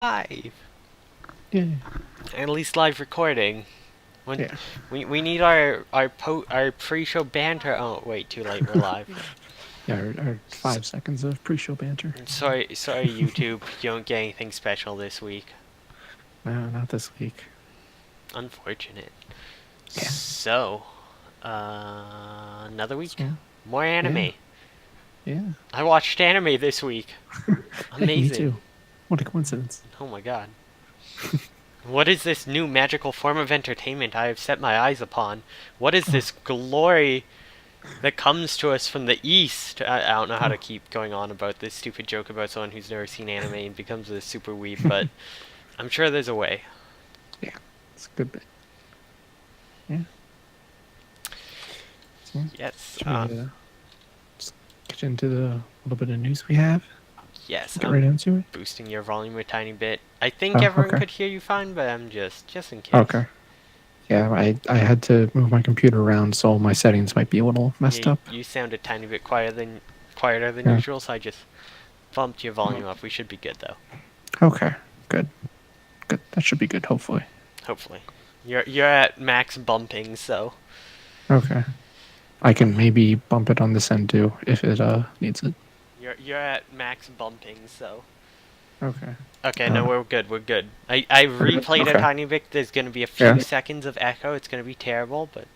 Live. Yeah. At least live recording. When Yeah. we need our pre-show banter. Oh wait, too late. We're live. Yeah. Our So, 5 seconds of pre-show banter. sorry, YouTube. You don't get anything special this week. No, not this week. Unfortunate. Yeah. So, another week. So, More yeah. anime. Yeah. I watched anime this week. Hey, me Amazing. too. What a coincidence. Oh my god. What is this new magical form of entertainment I have set my eyes upon? What is Oh, this glory that comes to us from the east? I don't know how to oh. keep going on about this stupid joke about someone who's never seen anime and becomes a super weeb, but I'm sure there's a way. Yeah. It's a good bit. Yeah. So, Yes, should we just get into the little bit of news we have? yes, Get right I'm into it. boosting your volume a tiny bit. I think Oh, everyone okay. could hear you fine, but I'm just in case. Okay. Yeah, I had to move my computer around, so my settings might be a little messed You, up. you sound a tiny bit quieter than Yeah. usual, so I just bumped your volume up. We should be good though. Okay. Good. Good. That should be good, hopefully. Hopefully. You're at max bumping, so Okay. I can maybe bump it on this end too if it needs it. you're at max bumping, so Okay. okay, no, Uh, we're good. We're good. I we're good? replayed a Okay. tiny bit. There's gonna be a few Yeah. seconds of echo. It's gonna be terrible, but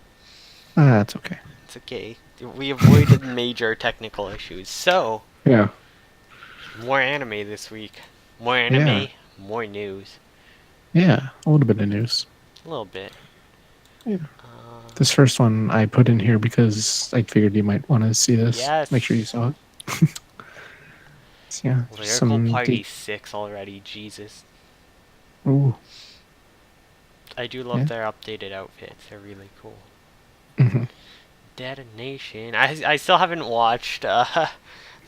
That's okay. it's okay. We avoided major technical issues. So Yeah. more anime this week. More Yeah. anime. More news. Yeah. A little bit of news. A little bit. Yeah. Uh, This first one I put in here because I figured you might want to see this. Make sure you yes. saw it. So, yeah. There's Lyrical some Party deep. 6 already. Jesus. Ooh. I do love Yeah. their updated outfits. They're really cool. Hmm. Detonation. I still haven't watched the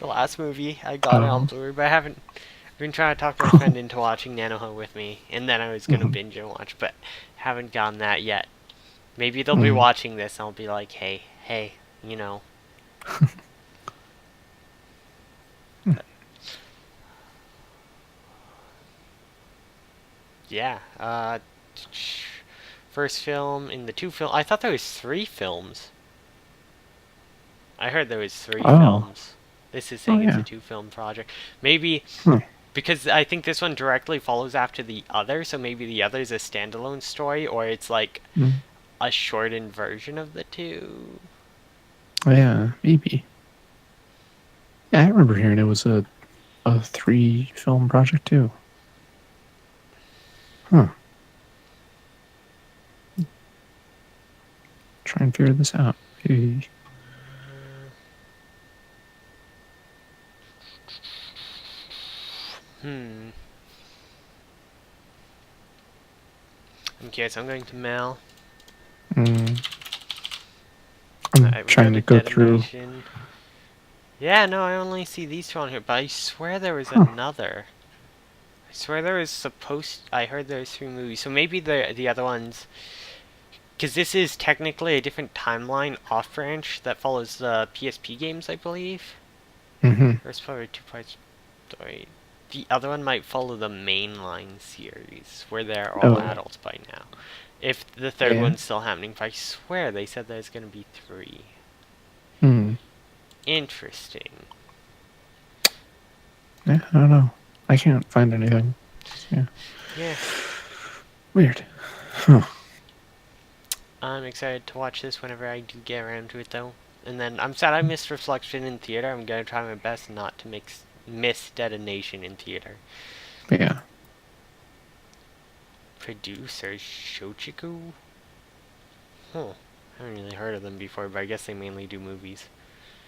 last movie. I got it on Oh. Blu-ray, but I haven't. I've been trying to talk my friend into watching Nanoha with me, and then I was gonna Hmm. binge and watch, but haven't gotten that yet. Maybe they'll be Hmm. watching this, and I'll be like, hey, you know. But yeah. First film in the two film. I thought there was three films. I heard there was three Oh. films. This is Oh saying it's a yeah. two-film project. Maybe Huh. because I think this one directly follows after the other, so maybe the other is a standalone story, or it's like Mm. a shortened version of the two. Oh, yeah. Maybe. Yeah, I remember hearing it was a 3 film project too. Huh. Try and figure this out. Maybe. Hmm. Okay, so I'm going to mail. Mm. I'm We trying got to a go through. detonation. Yeah, no, I only see these two on here, but I swear there was Huh. another. I swear there was supposed. I heard there was three movies, so maybe the other ones. Because this is technically a different timeline off branch that follows the PSP games, I believe. Mm-hmm. There's probably two parts story. The other one might follow the mainline series, where they're all Oh. adults by now. If the third Yeah. one's still happening, but I swear they said there's gonna be three. Hmm. Interesting. Yeah, I don't know. I can't find anything. Yeah. Yeah, Weird. Huh. I'm excited to watch this whenever I do get around to it, though. And then I'm sad I missed Reflection in theater. I'm gonna try my best not to miss Detonation in theater. But yeah. Producer Shochiku? Huh. I haven't really heard of them before, but I guess they mainly do movies.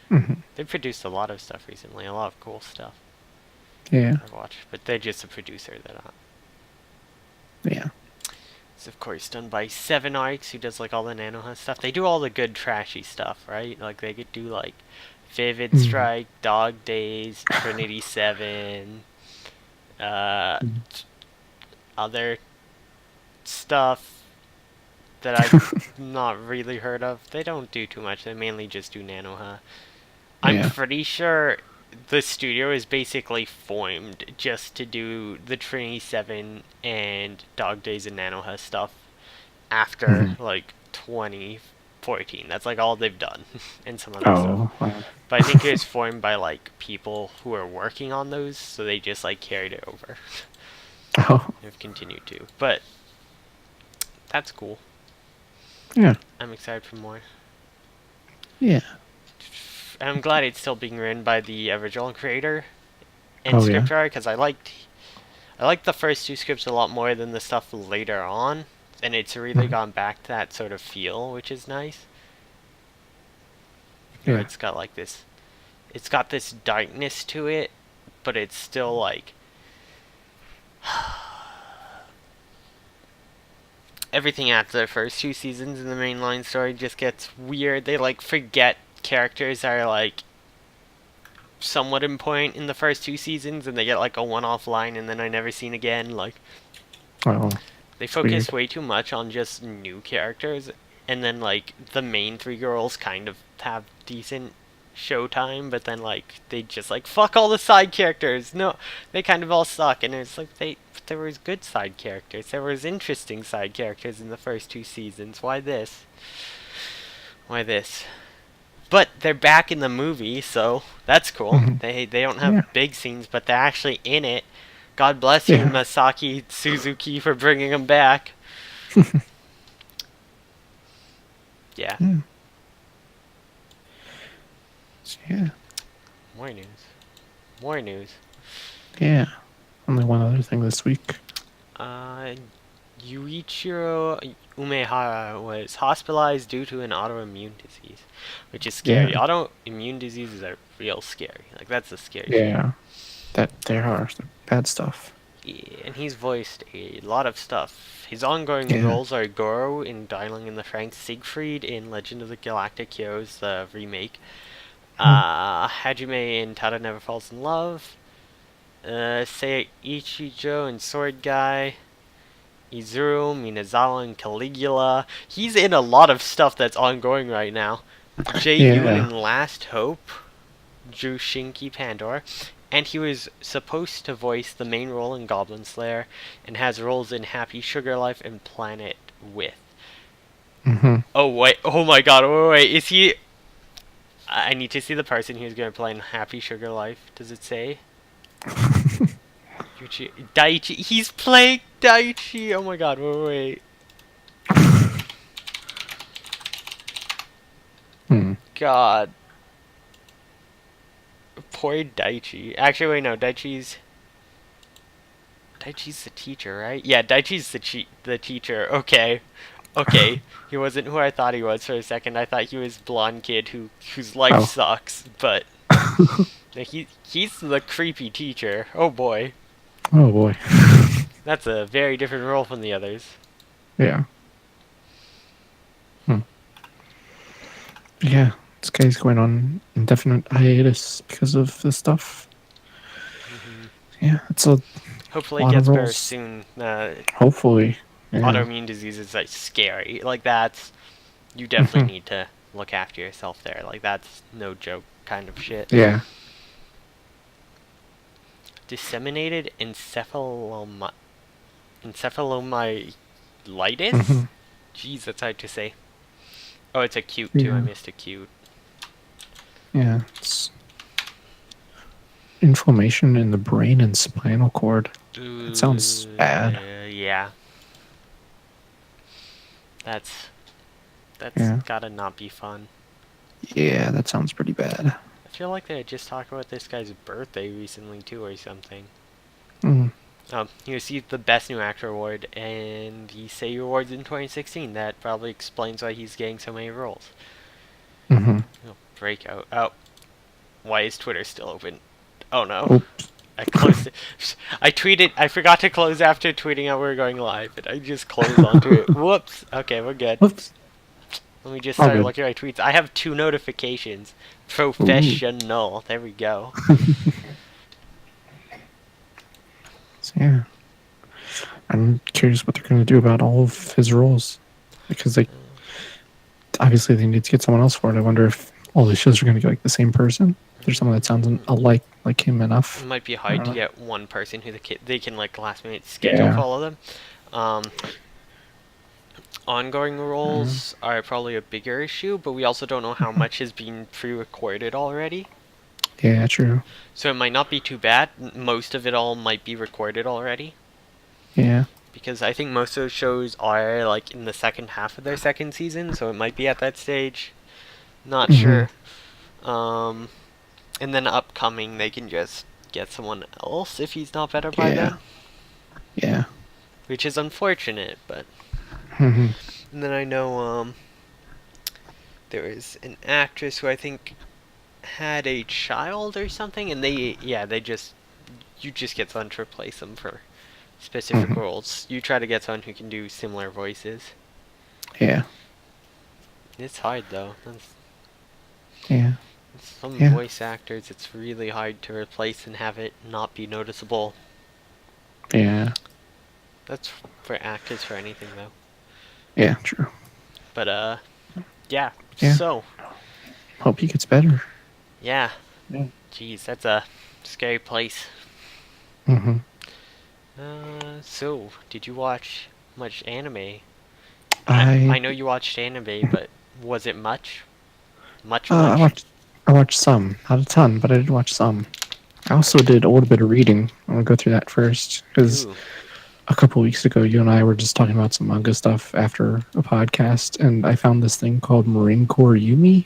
Hmm. They've produced a lot of stuff recently, a lot of cool stuff Yeah. I've watched, but they're just a producer. They're not. Yeah. It's of course done by Seven Arcs, who does like all the Nanoha stuff. They do all the good trashy stuff, right? Like they could do like Vivid Mm. Strike, Dog Days, Trinity 7, uh, Mm. other stuff that I've not really heard of. They don't do too much. They mainly just do Nanoha. I'm Yeah. pretty sure the studio is basically formed just to do the Trinity 7 and Dog Days and Nanoha stuff after Hmm. like 2014. That's like all they've done and some other stuff. Oh, wow. But I think it was formed by like people who are working on those, so they just like carried it over. Oh, They've continued to. But that's cool. yeah, I'm excited for more. yeah. And I'm glad it's still being written by the original creator and Oh, yeah. scriptwriter because I liked the first two scripts a lot more than the stuff later on, and it's really Mhm. gone back to that sort of feel, which is nice. Where Yeah. it's got this darkness to it, but it's still like everything after the first two seasons in the mainline story just gets weird. They like forget characters that are like somewhat important in the first two seasons, and they get like a one-off line, and then I never seen again. Like Oh, they it's focus weird. way too much on just new characters, and then like the main three girls kind of have decent showtime, but then like they just like fuck all the side characters. No, they kind of all suck, and it's like there was good side characters. There was interesting side characters in the first two seasons. Why this? Why this? But they're back in the movie, so that's cool. Hmm. They don't Yeah. have big scenes, but they're actually in it. God bless you, Yeah. Masaki Suzuki, for bringing them back. Yeah, Yeah. So, yeah. more news. More news. Yeah. Only one other thing this week. Uh, Yuichiro Umehara was hospitalized due to an autoimmune disease, which is scary. Yeah. Autoimmune diseases are real scary. Like, that's the scary shit. Yeah. That there are some bad stuff. Yeah, and he's voiced a lot of stuff. His ongoing Yeah. roles are Goro in Dialing in the Franxx, Siegfried in Legend of the Galactic Heroes, the remake, Hmm. Hajime in Tada Never Falls in Love, Seiichijo in Sword Guy, Izuru, Minazawa, and Caligula. He's in a lot of stuff that's ongoing right now. Jay Yoon Yeah. in Last Hope, Jushinki Pandora, and he was supposed to voice the main role in Goblin Slayer, and has roles in Happy Sugar Life and Planet With. Hmm. Oh wait! Oh my God! Wait! Is he? I need to see the person who's going to play in Happy Sugar Life. Does it say? Daichi. He's playing Daichi. Oh my God! Wait! Hmm. God. Poor Daichi. Actually, wait, no. Daichi's the teacher, right? Yeah, Daichi's the teacher. Okay. Okay. He wasn't who I thought he was for a second. I thought he was blonde kid whose life Oh. sucks, but he's the creepy teacher. Oh boy. Oh boy. That's a very different role from the others. Yeah. Hmm. Yeah. This guy's going on indefinite hiatus because of this stuff. Hmm. Yeah, it's a Hopefully it lot of gets better roles. soon. Hopefully. Yeah. Autoimmune disease is like scary. Like that's you definitely Mhm. need to look after yourself there. Like that's no joke kind of shit. Yeah. Disseminated encephalomyelitis? Hmm. Jeez, that's hard to say. Oh, it's acute too. I Yeah. missed acute. Yeah. It's inflammation in the brain and spinal cord. It sounds bad. Yeah, that's that's Yeah. gotta not be fun. Yeah, that sounds pretty bad. I feel like they had just talked about this guy's birthday recently too, or something. Mm. He received the Best New Actor award and the Seiyu Awards in 2016. That probably explains why he's getting so many roles. Hmm. Oh, breakout. Oh, why is Twitter still open? Oh no. Oops. I closed it. I tweeted. I forgot to close after tweeting out we were going live, and I just closed onto it. Whoops. Okay, we're good. Whoops. Let me just All start good. looking at my tweets. I have 2 notifications. Ooh. Professional. There we go. So, yeah. I'm curious what they're going to do about all of his roles. Because they obviously they need to get someone else for it. I wonder if all these shows are going to get like the same person. There's someone that sounds alike, like him enough. It might be I hard don't to know. get one person who they can like last minute schedule for Yeah. all of them. Um, Ongoing Mm, roles are probably a bigger issue, but we also don't know how much is being pre-recorded already. yeah, true. So it might not be too bad. Most of it all might be recorded already. Yeah. Because I think most of those shows are like in the second half of their second season, so it might be at that stage. Not Hmm. sure. Um, and then upcoming, they can just get someone else if he's not better by Yeah. then, Yeah. which is unfortunate. But Hmm. and then I know there was an actress who I think had a child or something, and they just you just get someone to replace them for specific Hmm. roles. You try to get someone who can do similar voices. Yeah. It's hard though. Yeah. Some Yeah. voice actors, it's really hard to replace and have it not be noticeable. Yeah. That's for actors for anything though. Yeah. True. But yeah. Yeah. So Hope he gets better. yeah. Yeah. Jeez, that's a scary place. Hmm. So did you watch much anime? I I know you watched anime, but was it much? Much, I much? watched some, not a ton, but I did watch some. I also did a little bit of reading. I'm gonna go through that first because Ooh. a couple weeks ago, you and I were just talking about some manga stuff after a podcast, and I found this thing called Marine Corps Yumi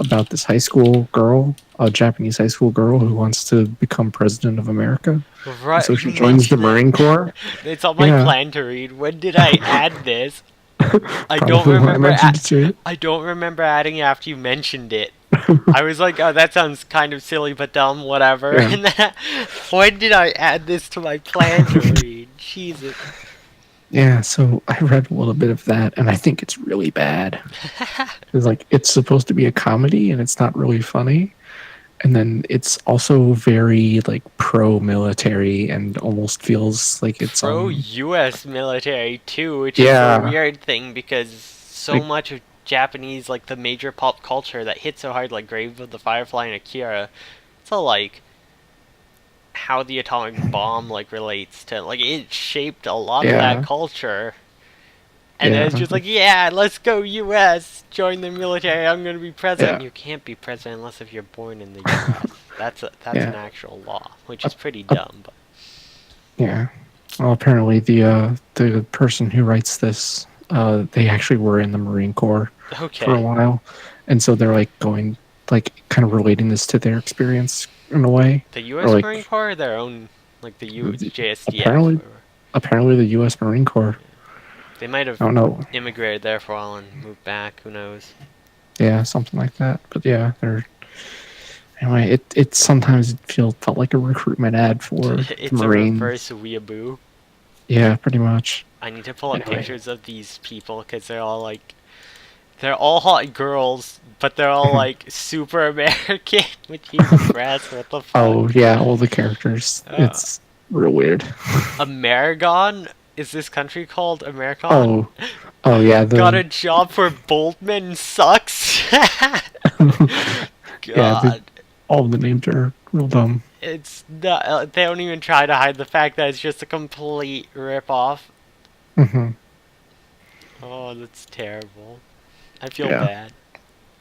about this high school girl, a Japanese high school girl who wants to become president of America. And Right, so you she joins the mentioned it. Marine Corps. It's on my Yeah, plan to read. When did I add this? I don't probably when I remember. mentioned it to you. I don't remember adding it after you mentioned it. I was like, oh, that sounds kind of silly but dumb, whatever. Yeah. And then, when did I add this to my plan to read? Jesus. Yeah, so I read a little bit of that, and I think it's really bad. It's like it's supposed to be a comedy, and it's not really funny. And then it's also very like pro-military, and almost feels like it's Pro U.S. military too, which is a yeah, weird thing because so like much of Japanese, like the major pop culture that hit so hard, like Grave of the Firefly and Akira, it's all like how the atomic bomb like relates to like it shaped a lot of that yeah, culture. And then it's yeah, just like, yeah, let's go U.S. Join the military. I'm gonna be president. yeah, You can't be president unless if you're born in the U.S. That's an yeah, actual law, which uh, is pretty uh, dumb. But yeah. Well, apparently the person who writes this, they actually were in the Marine Corps for a okay, while, and so they're like going like kind of relating this to their experience in a way, the or U.S. Marine like Corps, or their own, like the JSDF. apparently apparently the U.S. Marine Corps. They might I have don't know. immigrated there for a while and moved back. Who knows? Yeah, something like that. But yeah, they're anyway. It sometimes felt like a recruitment ad for the It's a Marines. reverse weeaboo. Yeah, pretty much. I need to pull up Anyway, pictures of these people because they're all hot girls, but they're all like super American. Which Jesus Christ, what the fuck? oh yeah, all the characters. Uh, It's real weird. Amerigon? Is this country called Amerigon? Oh, oh yeah, Got a the job for Boltman sucks. yeah, God, all of the names are real dumb. it's not. They don't even try to hide the fact that it's just a complete rip off. Hmm. Oh, that's terrible. I feel Yeah. bad.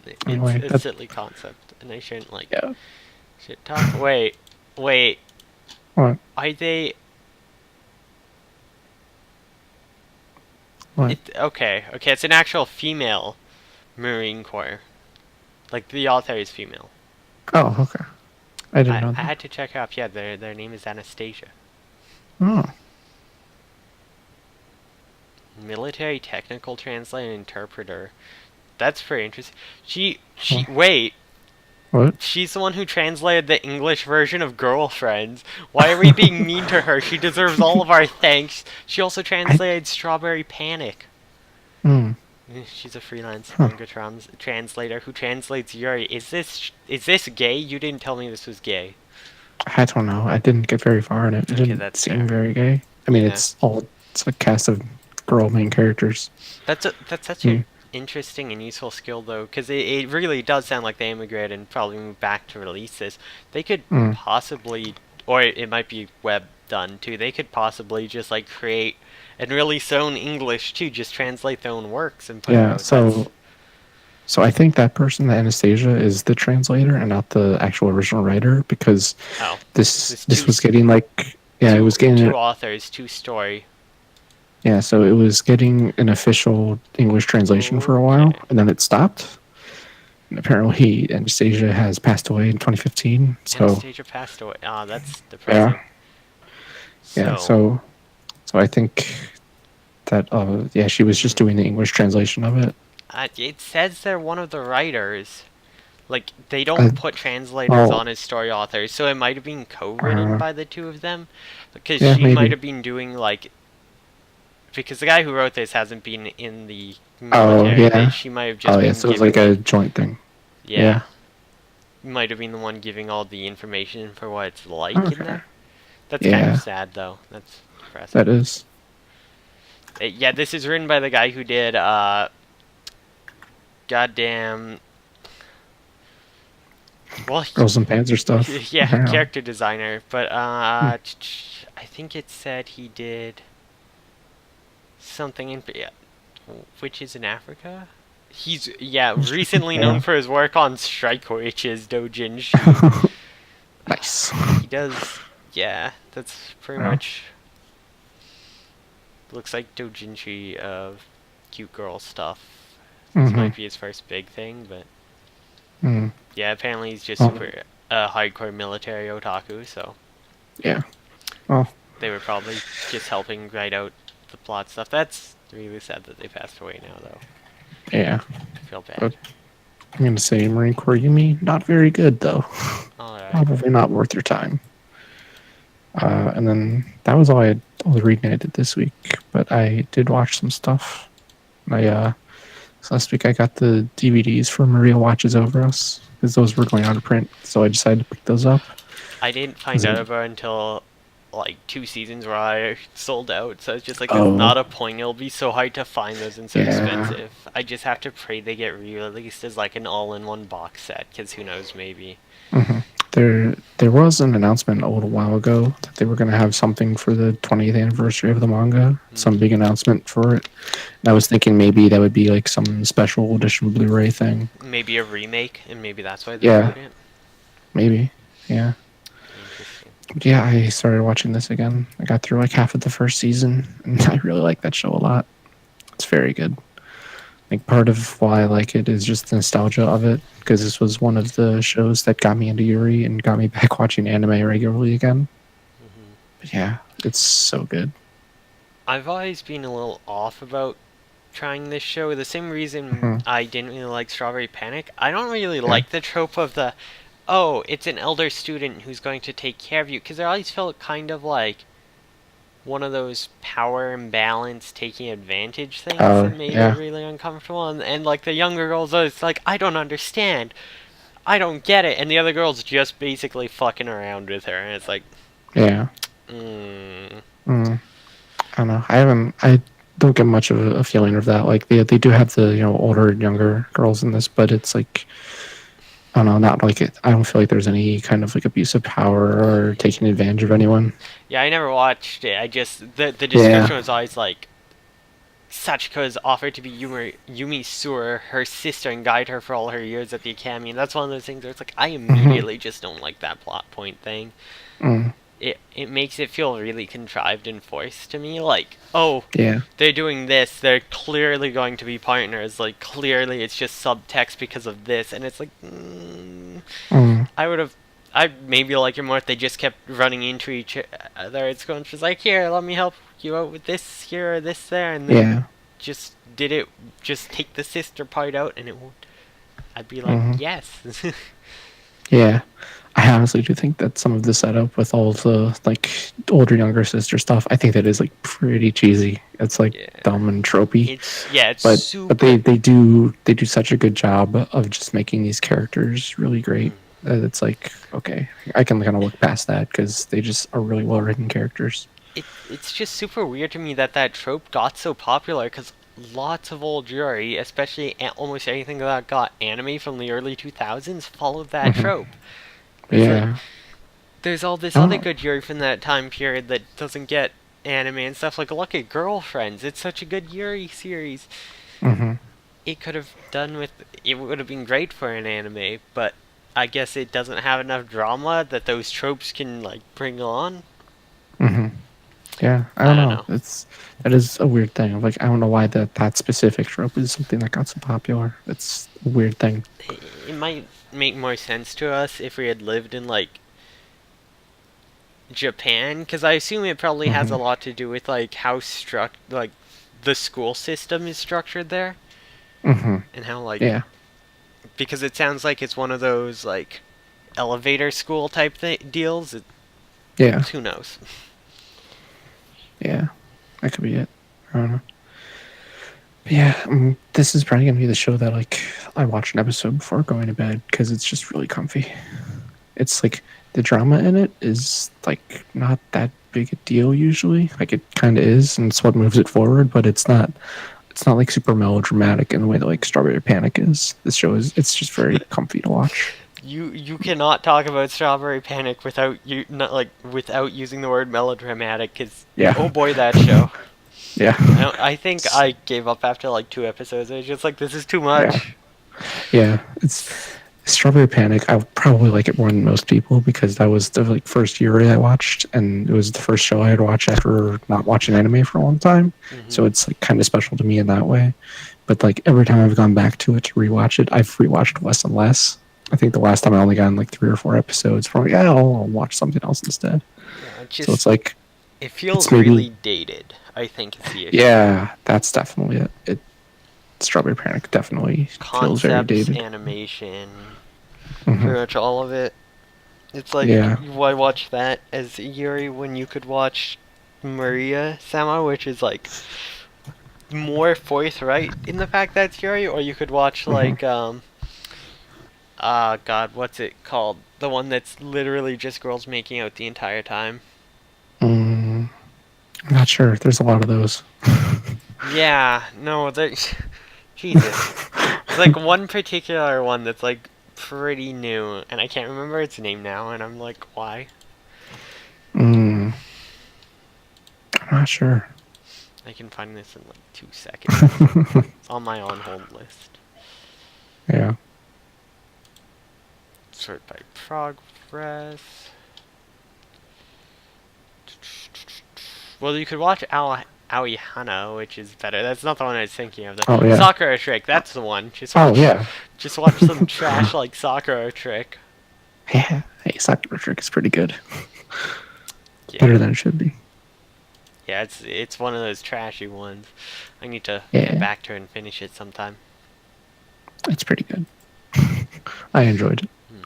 It's Anyway, a that silly concept, and I shouldn't like yeah. shit talk. Wait. What? Are they? What? Okay. It's an actual female Marine Corps. Like the author is female. Oh, okay. I didn't know I that. had to check her up. Yeah, their name is Anastasia. Oh, Military technical translator and interpreter. That's very interesting. oh, Wait. what? She's the one who translated the English version of Girlfriends. Why are we being mean to her? She deserves all of our thanks. She also I. translated Strawberry Panic. Hmm. She's a freelance Huh. manga translator who translates Yuri. Is this gay? You didn't tell me this was gay. I don't know. I didn't get very far in it. It Okay, didn't that's seem fair. very gay. I mean, Yeah, it's a cast of girl main characters. that's such Hmm. a interesting and useful skill though, because it really does sound like they immigrated and probably moved back to release this. They could Mm. possibly, or it might be web done too. They could possibly just like create and release their own English too. Just translate their own works and put it Yeah. out. That's So I think that person, the Anastasia, is the translator and not the actual original writer because oh, this there's this was getting like yeah, it was getting two authors, two story. yeah, so it was getting an official English translation for a while, Okay. and then it stopped. And apparently, Anastasia has passed away in 2015. So Anastasia passed away. Ah, that's yeah, depressing. yeah. So, So I think that yeah, she was just hmm. doing the English translation of it. It says they're one of the writers. Like, they don't Uh, put translators well, on as story authors, so it might have been co-written by the two of them. Because yeah, she might maybe. have been doing, like... Because the guy who wrote this hasn't been in the Oh military. yeah, She might have oh just yeah. been So it was like giving a the... joint thing. Yeah. Yeah. Might have been the one giving all the information for what it's like in Okay. there. That's kind of Yeah, sad, though. That's depressing. that is. Yeah, this is written by the guy who did, goddamn... Well, Girls and Panzer stuff. yeah, Yeah. character designer. But, Hmm. I think it said he did something in... Yeah, Witches in Africa? He's, yeah, recently known Yeah. for his work on Strike Witches Dojinshi. Nice. He does, yeah, that's pretty Yeah. much... Looks like Dojinshi of cute girl stuff. This Mm-hmm. might be his first big thing, but... Mm. Yeah, apparently he's just Well, super hardcore military otaku, so yeah. Well, they were probably just helping write out the plot stuff. That's really sad that they passed away now, though. yeah. I feel bad. But I'm gonna say Marine Corps Yumi, not very good though. Alright. Probably not worth your time. And then that was all the reading I did this week. But I did watch some stuff. So last week I got the DVDs for Maria Watches Over Us because those were going out of print. So I decided to pick those up. I didn't find out about it until like 2 seasons where I sold out, so it's just like there's Oh not a point. It'll be so hard to find those and so yeah. expensive. I just have to pray they get re-released as like an all-in-one box set, because who knows, maybe. Hmm. There was an announcement a little while ago that they were going to have something for the 20th anniversary of the manga, some big announcement for it. And I was thinking maybe that would be like some special edition Blu-ray thing. Maybe a remake, and maybe that's why they're Yeah, doing it. maybe. Yeah. Interesting. But yeah, I started watching this again. I got through like half of the first season, and I really like that show a lot. It's very good. Like part of why I like it is just the nostalgia of it, because this was one of the shows that got me into Yuri and got me back watching anime regularly again. Hmm. But yeah, it's so good. I've always been a little off about trying this show. The same reason Hmm. I didn't really like Strawberry Panic. I don't really Yeah. like the trope of the, oh, it's an elder student who's going to take care of you, because I always felt kind of like one of those power imbalance taking advantage things Oh that made it yeah, really uncomfortable. And like the younger girls, it's like, I don't understand. I don't get it. And the other girl's just basically fucking around with her. And it's like, yeah. mm, Mm. I don't know. I don't get much of a feeling of that. Like they do have the older and younger girls in this, but it's like I don't know, not like it. I don't feel like there's any kind of like abuse of power or taking advantage of anyone. yeah, I never watched it. I just, the Yeah, description was always like, Sachiko is offered to be Yumi Sura, her sister, and guide her for all her years at the academy. And that's one of those things where it's like, I hmm. immediately just don't like that plot point thing. Mm. It makes it feel really contrived and forced to me. Like, oh, Yeah, they're doing this. They're clearly going to be partners. Like, clearly it's just subtext because of this. And it's like, mm. I'd maybe like it more if they just kept running into each other. It's going, she's like, here, let me help you out with this here or this there. And then Yeah, just did it, just take the sister part out and it won't. I'd be like, hmm. yes. Yeah. I honestly do think that some of the setup with all of the like older younger sister stuff, I think that is like pretty cheesy. It's like Yeah. dumb and tropey. It's But super. they do such a good job of just making these characters really great that it's like okay, I can kind of look past that because they just are really well written characters. It's just super weird to me that that trope got so popular, because lots of old Yuri, especially almost anything that got anime from the early 2000s, followed that Hmm. trope. It's like Yeah. there's all this I don't other know. good Yuri from that time period that doesn't get anime and stuff. Like look at Girlfriends. It's such a good Yuri series. Hmm. It could have done with. It would have been great for an anime, but I guess it doesn't have enough drama that those tropes can like bring on. Hmm. Yeah, I I don't don't know. know. That is a weird thing. Like, I don't know why that specific trope is something that got so popular. It's a weird thing. It might make more sense to us if we had lived in like Japan, because I assume it probably has Hmm. a lot to do with like how like the school system is structured there, Hmm. and how like Yeah. because it sounds like it's one of those like elevator school type deals. Yeah. Who knows? Yeah. That could be it. I don't know. But yeah, this is probably gonna be the show that like I watch an episode before going to bed because it's just really comfy. It's like the drama in it is like not that big a deal usually. Like it kind of is, and it's what moves it forward. But it's not. It's not like super melodramatic in the way that like Strawberry Panic is. This show is. It's just very comfy to watch. You cannot talk about Strawberry Panic without you not like without using the word melodramatic. Cause Yeah. oh boy, that show. Yeah. I think I gave up after like 2 episodes. I was just like, this is too Yeah. much. Yeah. It's Strawberry Panic. I probably like it more than most people because that was the like first Yuri I watched, and it was the first show I had watched after not watching anime for a long time. Hmm. So it's like kind of special to me in that way. But like every time I've gone back to it to rewatch it, I've rewatched less and less. I think the last time I only got like 3 or 4 episodes. From yeah, I'll watch something else instead. Yeah, it So it's just like it it's feels maybe really dated. I think is the issue. yeah, that's definitely it. Strawberry Panic definitely feels very Concepts, dated. animation, Hmm. pretty much all of it. It's like Yeah. why watch that as Yuri when you could watch Maria Sama, which is like more forthright in the fact that it's Yuri, or you could watch Hmm. like God, what's it called? The one that's literally just girls making out the entire time. I'm not sure. There's a lot of those. Yeah, no, there. Jesus, there's like one particular one that's like pretty new, and I can't remember its name now, and I'm like, why? I'm not sure. I can find this in like 2 seconds. It's on my on hold list. Yeah. Sort by progress. Well, you could watch Aoi Hana, which is better. That's not the one I was thinking of. The Oh yeah. Sakura Trick, that's the one. Oh yeah. Just watch some trash like Sakura Trick. Yeah. Hey, Sakura Trick is pretty good. Yeah, Better than it should be. yeah, it's one of those trashy ones. I need to get Yeah. back to it and finish it sometime. It's pretty good. I enjoyed it. Hmm.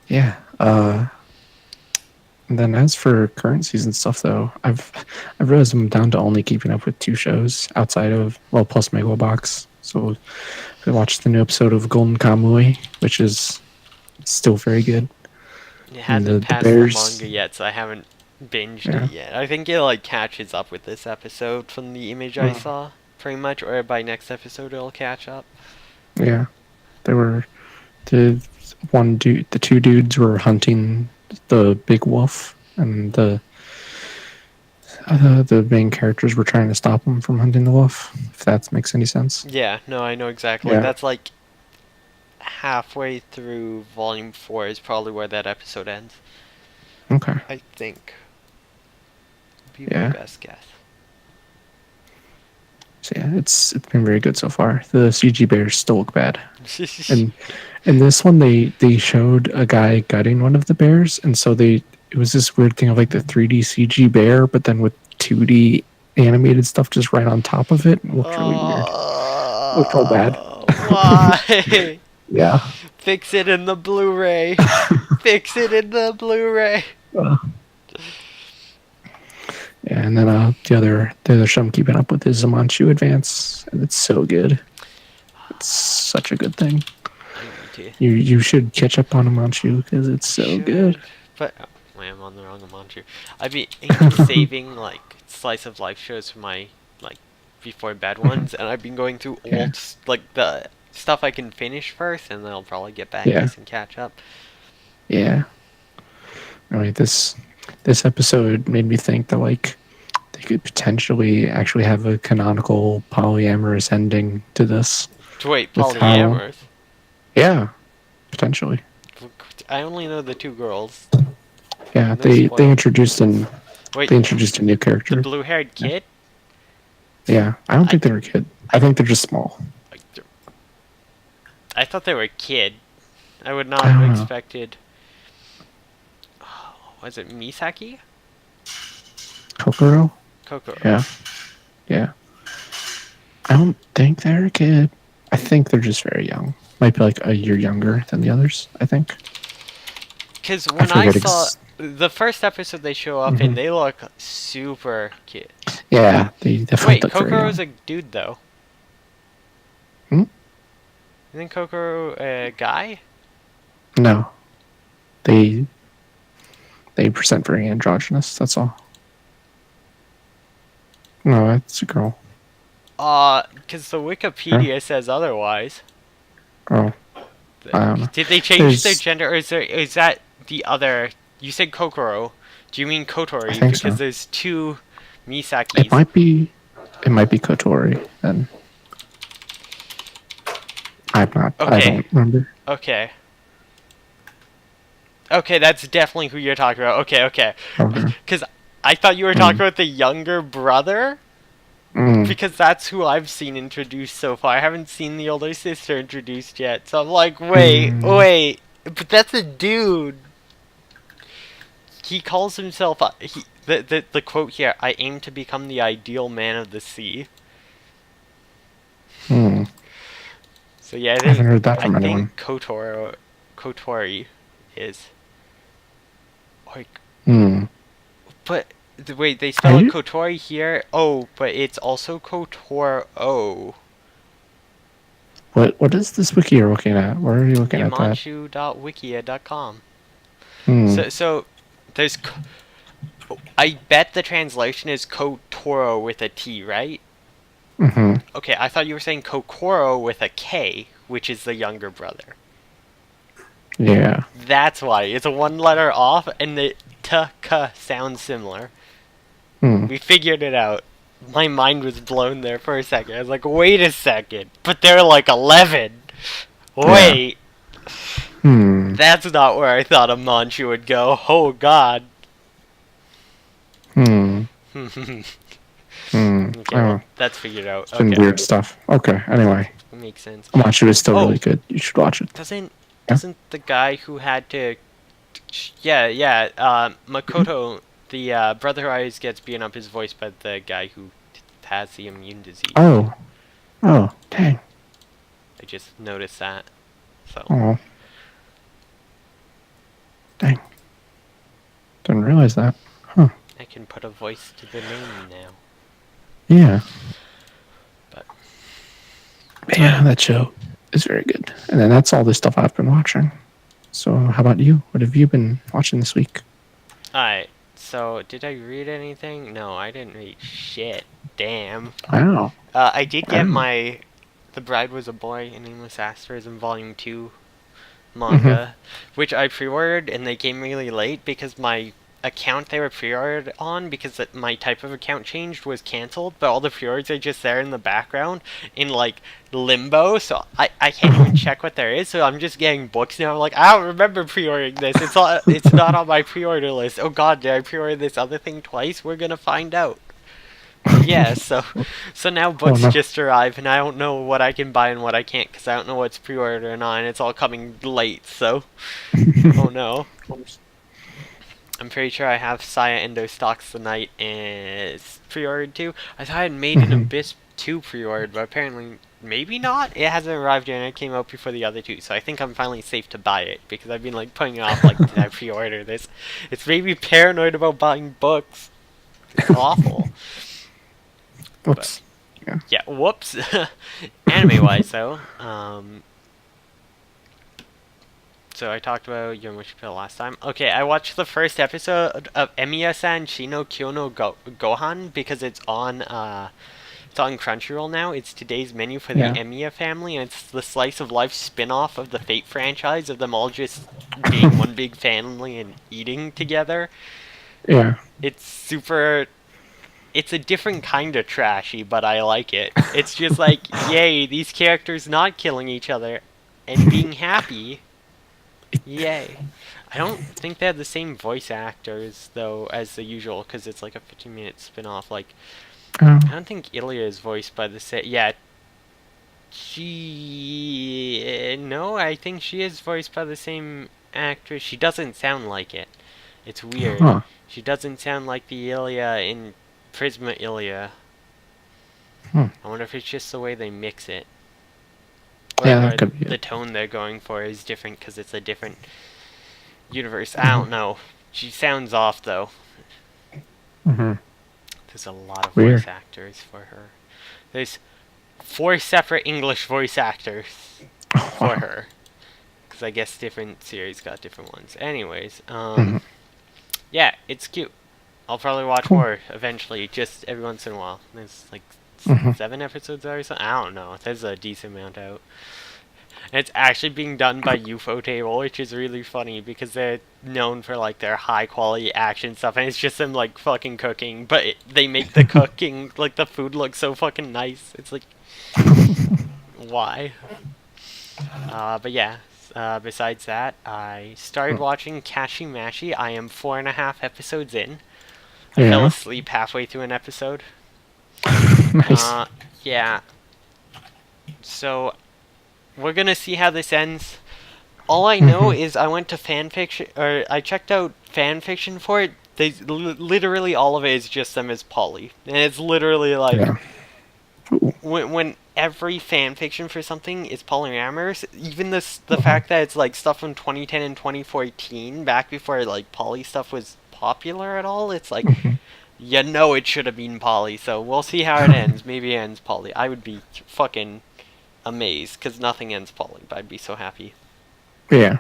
Yeah. And then as for current season stuff, though, I've realized I'm down to only keeping up with 2 shows outside of well, plus Megalobox. So I watched the new episode of Golden Kamui, which is still very good. It And hasn't the passed the Bears, manga yet, so I haven't binged yeah, it yet. I think it like catches up with this episode from the image I mm, saw, pretty much, or by next episode it'll catch up. yeah, they were the the 2 dudes were hunting the big wolf, and the main characters were trying to stop them from hunting the wolf. If that makes any sense. Yeah, no, I know exactly. Yeah. That's like halfway through volume 4 is probably where that episode ends. Okay. I think. Be my Yeah. best guess. So yeah, it's been very good so far. The CG bears still look bad, and in this one they showed a guy gutting one of the bears, and so it was this weird thing of like the 3D CG bear, but then with 2D animated stuff just right on top of it. It looked really weird. It looked all bad. Why? Yeah. Fix it in the Blu-ray. Fix it in the Blu-ray. Uh, yeah, and then the other show I'm keeping up with is Zamanchu Advance, and it's so good. It's such a good thing. I need to. You should catch up on Zamanchu because it's so good. Should. But wait, I'm on the wrong Amanchu. I'd be saving like slice of life shows for my like before bed ones, and I've been going through Yeah. like the stuff I can finish first, and then I'll probably get back Yeah. this and catch up. Yeah. I mean, this episode made me think that like they could potentially actually have a canonical polyamorous ending to this Wait, with how polyamorous? yeah, potentially. I only know the two girls. Yeah, No they spoilers. introduced an Wait, they introduced a new the character. blue-haired Yeah. kid? Yeah. I don't I, think they're a kid. I think they're just small. I thought they were a kid. I would not I have don't know. expected. Was it Misaki? Kokoro? Kokoro. Yeah. Yeah. I don't think they're a kid. I think they're just very young. Might be like a year younger than the others, I think. Because when I saw the first episode they show up in, they look super cute. Yeah, they definitely Wait, look very Kokoro's young. a dude though. Hmm? Isn't Kokoro a guy? No. They present very androgynous, that's all. No, it's a girl. Because the Wikipedia says otherwise. Oh, I don't know. Did they change their gender, or is that the other? You said Kokoro. Do you mean Kotori? I think Because so. there's two Misakis. It might be Kotori then. I'm not. Okay. I don't remember. Okay. Okay, that's definitely who you're talking about. Okay, okay. Okay. Because I thought you were talking about the younger brother. Mm. Because that's who I've seen introduced so far. I haven't seen the older sister introduced yet. So I'm like, wait. But that's a dude. He calls himself... the quote here, I aim to become the ideal man of the sea. Hmm. So yeah, I haven't heard that from I anyone. think Kotori is... Like, Hmm. but... Wait, they spell it Kotori here? Oh, but it's also Kotoro. What is this wiki you're looking at? Where are you looking at that? Yamanchu.wikia.com. Hmm. So there's... I bet the translation is Kotoro with a T, right? Mm-hmm. Okay, I thought you were saying Kokoro with a K, which is the younger brother. Yeah. That's why. It's a one letter off, and the T-K sounds similar. Hmm. We figured it out. My mind was blown there for a second. I was like, wait a second. But they're like 11. Wait. Yeah. Hmm. That's not where I thought a Manchu would go. Oh, God. Hmm. Okay, Oh, that's figured out. some Okay. weird stuff. Okay. Anyway, Makes sense. Amatsu is still really good. You should watch it. Doesn't the guy who had to... Makoto, the brother who always gets beaten up, is voiced by the guy who has the immune disease. Oh, dang. I just noticed that. So. Oh, dang. Didn't realize that. Huh. I can put a voice to the name now. Yeah. But yeah, that show is very good. And then that's all the stuff I've been watching. So how about you? What have you been watching this week? alright, so did I read anything? No, I didn't read shit. Damn. Wow. I did get my The Bride Was a Boy and Nameless Asterism Volume 2 manga, which I pre-ordered, and they came really late because my account they were pre-ordered on, because my type of account changed, was cancelled, but all the pre-orders are just there in the background in like limbo, so I can't even check what there is, so I'm just getting books now. I'm like, I don't remember pre-ordering this. It's not on my pre-order list. Oh god, did I pre-order this other thing twice? We're gonna find out. Yeah, so now books just arrive, and I don't know what I can buy and what I can't, because I don't know what's pre-ordered or not, and it's all coming late, so... Oh no. I'm pretty sure I have Saya Endo Stocks the Night is pre-ordered too. I thought I had Made in Abyss 2 pre-ordered, but apparently maybe not. It hasn't arrived yet, and it came out before the other two, so I think I'm finally safe to buy it, because I've been like putting it off, like, did I pre-order this? It's made me paranoid about buying books. It's awful. Whoops. But, yeah, whoops. Anime-wise, though, so I talked about Yomushika last time. Okay, I watched the first episode of Emiya-san Shino Kyo no Gohan, because it's on It's on Crunchyroll now. It's today's menu for the Yeah. Emiya family, and it's the slice of life spin-off of the Fate franchise of them all just being one big family and eating together. Yeah. It's super. It's a different kind of trashy, but I like it. It's just like, yay, these characters not killing each other and being happy. Yay. I don't think they have the same voice actors, though, as the usual, because it's like a 15-minute spin-off. Like, I don't think Ilya is voiced by the same... Yeah, no, I think she is voiced by the same actress. She doesn't sound like it. It's weird. Huh. She doesn't sound like the Ilya in Prisma Ilya. Hmm. I wonder if it's just the way they mix it. Yeah, Or that could be the it. tone they're going for is different because it's a different universe. I don't know. She sounds off, though. Mm-hmm. There's a lot of Weird. voice actors for her. There's 4 separate English voice actors for her. Because I guess different series got different ones. Anyways, yeah, it's cute. I'll probably watch more eventually, just every once in a while. There's like 7 episodes or something. I don't know. There's a decent amount out. And it's actually being done by UFO Table, which is really funny because they're known for like their high quality action stuff, and it's just them like fucking cooking, but they make the cooking, like the food look so fucking nice. It's like, why? But yeah, besides that, I started watching Kashimashi. I am 4.5 episodes in. I fell asleep halfway through an episode. Nice. Yeah. So, we're gonna see how this ends. All I know is I went to fanfiction, or I checked out fanfiction for it. They literally all of it is just them as poly, and it's literally like when every fanfiction for something is polyamorous. Even the fact that it's like stuff from 2010 and 2014, back before like poly stuff was popular at all. It's like, you know, it should have been poly. So we'll see how it ends. Maybe it ends poly. I would be fucking amazed because nothing ends poly, but I'd be so happy. Yeah.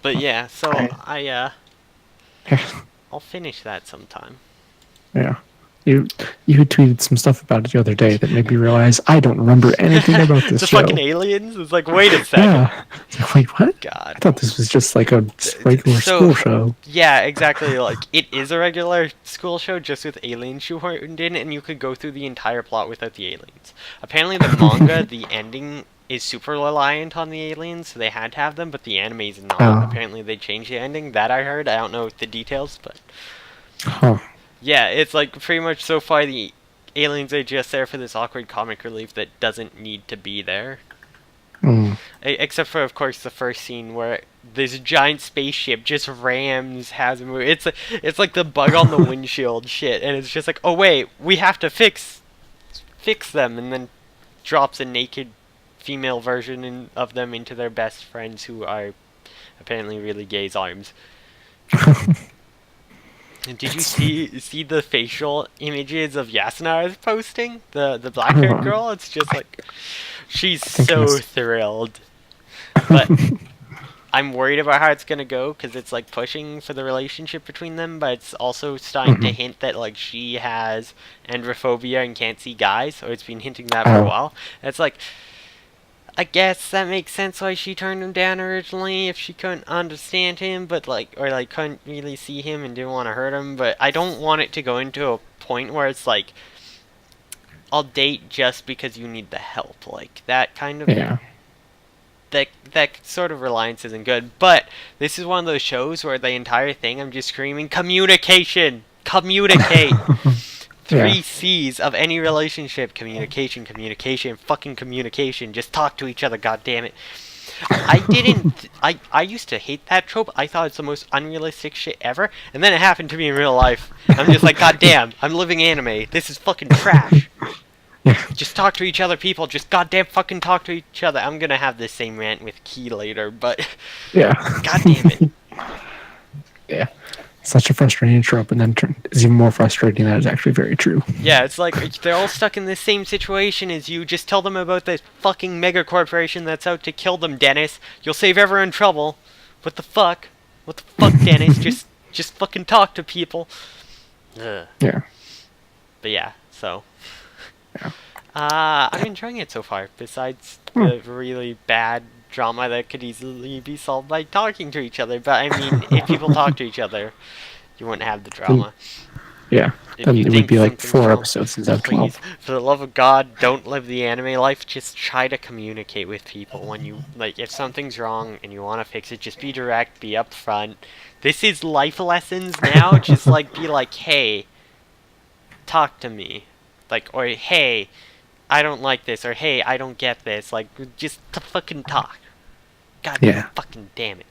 But yeah, so I'll finish that sometime. Yeah. You tweeted some stuff about it the other day that made me realize I don't remember anything about this the show. fucking aliens? It's like, wait a second. Yeah. It's like, wait, what? God. I thought this was just like a regular school show. Yeah, exactly. Like, it is a regular school show just with aliens shoehorned in, and you could go through the entire plot without the aliens. Apparently the manga, the ending is super reliant on the aliens, so they had to have them, but the anime is not. Apparently they changed the ending. That I heard. I don't know the details, but... Huh. Yeah, it's like pretty much so far the aliens are just there for this awkward comic relief that doesn't need to be there. Except for, of course, the first scene where this giant spaceship just rams Hazumu. It's like the bug on the windshield shit, and it's just like, oh wait, we have to fix them, and then drops a naked female version of them into their best friends, who are apparently really gay's arms. Did you see the facial images of Yasunara's posting? The black-haired girl? It's just like, she's so thrilled. But I'm worried about how it's gonna go, because it's like pushing for the relationship between them, but it's also starting to hint that like she has androphobia and can't see guys, or it's been hinting that for a while. And it's like, I guess that makes sense why she turned him down originally, if she couldn't understand him, but like, or like couldn't really see him and didn't want to hurt him. But I don't want it to go into a point where it's like, I'll date just because you need the help. Like, that kind of... Yeah. That sort of reliance isn't good. But this is one of those shows where the entire thing, I'm just screaming, communication! Communicate! 3 C's of any relationship. Communication, communication, fucking communication. Just talk to each other, goddammit. I used to hate that trope. I thought it's the most unrealistic shit ever. And then it happened to me in real life. I'm just like, goddamn, I'm living anime. This is fucking trash. Just talk to each other, people. Just goddamn fucking talk to each other. I'm gonna have this same rant with Key later, but... Yeah. Goddamn it. Yeah. Such a frustrating trope, and then it's even more frustrating that it's actually very true. Yeah, it's like, they're all stuck in the same situation as you. Just tell them about this fucking mega corporation that's out to kill them, Dennis. You'll save everyone trouble. What the fuck? What the fuck, Dennis? Just fucking talk to people. Ugh. Yeah. But yeah, so Yeah. I'm enjoying it so far. Besides Hmm. the really bad drama that could easily be solved by talking to each other. But I mean, if people talk to each other, you wouldn't have the Then, drama. yeah. If Then you it would think be like something's 4 wrong, episodes instead of please, 12. for the love of God, don't live the anime life. Just try to communicate with people when you like. If something's wrong and you want to fix it, just be direct, be upfront. This is life lessons now. Just like be like, hey, talk to me, like, or hey, I don't like this, or hey, I don't get this. Like, just to fucking talk. God Yeah. fucking damn it.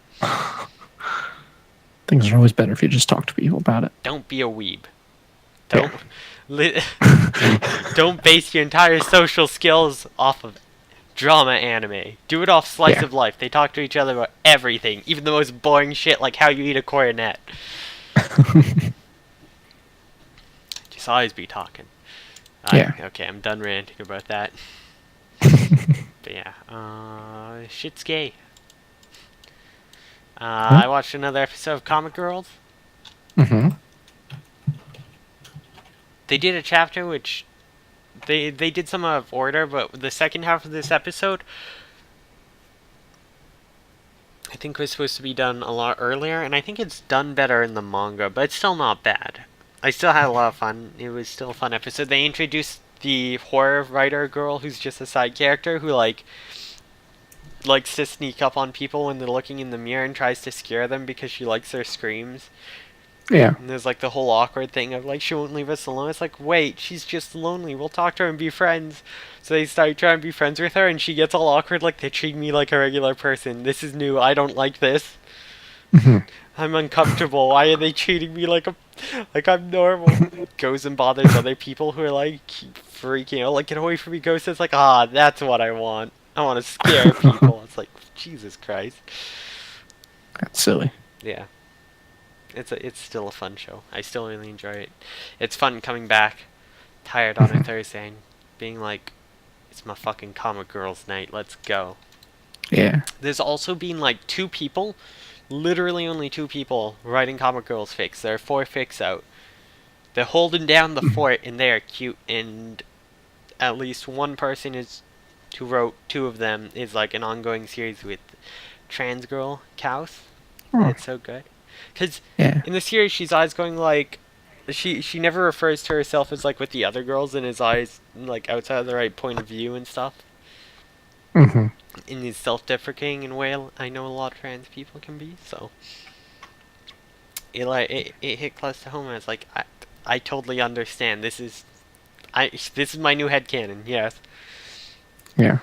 Things are always better if you just talk to people about it. Don't be a weeb. Yeah. Don't don't base your entire social skills off of drama anime. Do it off slice Yeah. of life. They talk to each other about everything, even the most boring shit like how you eat a coronet. Just always be talking. Yeah. Okay, I'm done ranting about that. But yeah, shit's gay. Huh? I watched another episode of Comic Girls. Mm-hmm. They did a chapter which they did some out of order, but the second half of this episode I think was supposed to be done a lot earlier, and I think it's done better in the manga, but it's still not bad. I still had a lot of fun. It was still a fun episode. They introduced the horror writer girl who's just a side character who likes to sneak up on people when they're looking in the mirror and tries to scare them because she likes their screams. Yeah. And there's like the whole awkward thing of like she won't leave us alone. It's like, wait, she's just lonely. We'll talk to her and be friends. So they start trying to be friends with her, and she gets all awkward, like they treat me like a regular person. This is new. I don't like this. Mm-hmm. I'm uncomfortable. Why are they treating me like I'm normal? Goes and bothers other people who are like freaking out. Like, get away from me, Ghost. It's like, that's what I want. I want to scare people. It's like, Jesus Christ. That's silly. Yeah. It's still a fun show. I still really enjoy it. It's fun coming back tired on a Thursday and being like, it's my fucking Comic Girls night. Let's go. Yeah. There's also been like 2 people, literally only 2 people writing Comic Girls fics. There are 4 fics out. They're holding down the fort and they are cute, and at least one person who wrote 2 of them is like an ongoing series with trans girl Kaus. Oh, It's so good. Because yeah. in the series, she's always going like, she never refers to herself as like with the other girls, and is always like outside of the right point of view and stuff. Mm-hmm. In these self-deprecating in a way I know a lot of trans people can be. So it hit close to home. I was like, I totally understand. This is my new headcanon. Yes, Yeah.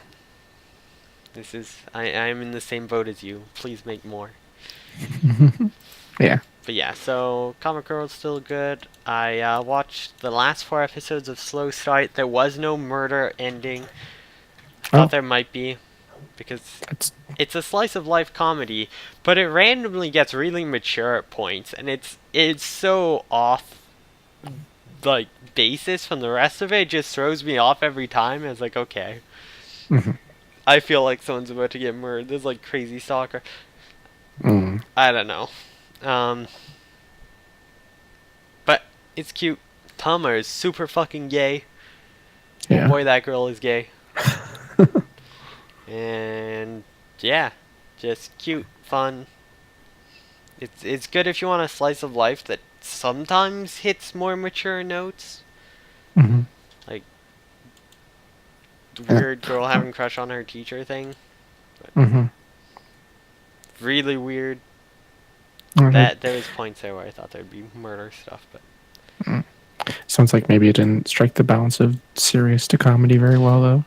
I'm in the same boat as you. Please make more. Yeah. But yeah, so Comic Girl's still good. I watched the last 4 episodes of Slow Start. There was no murder ending. I thought there might be, because it's a slice of life comedy, but it randomly gets really mature at points, and it's so off like basis from the rest of it. It just throws me off every time. I was like, okay. Mm-hmm. I feel like someone's about to get murdered. There's like crazy stalker. Mm. I don't know. But it's cute. Tama is super fucking gay. Yeah. Oh boy, that girl is gay. And yeah, just cute, fun. It's good if you want a slice of life that sometimes hits more mature notes. Mm-hmm. Like weird girl having a crush on her teacher thing. Mm-hmm. Really weird. Mm-hmm. That there was points there where I thought there'd be murder stuff, but Sounds like maybe it didn't strike the balance of serious to comedy very well, though.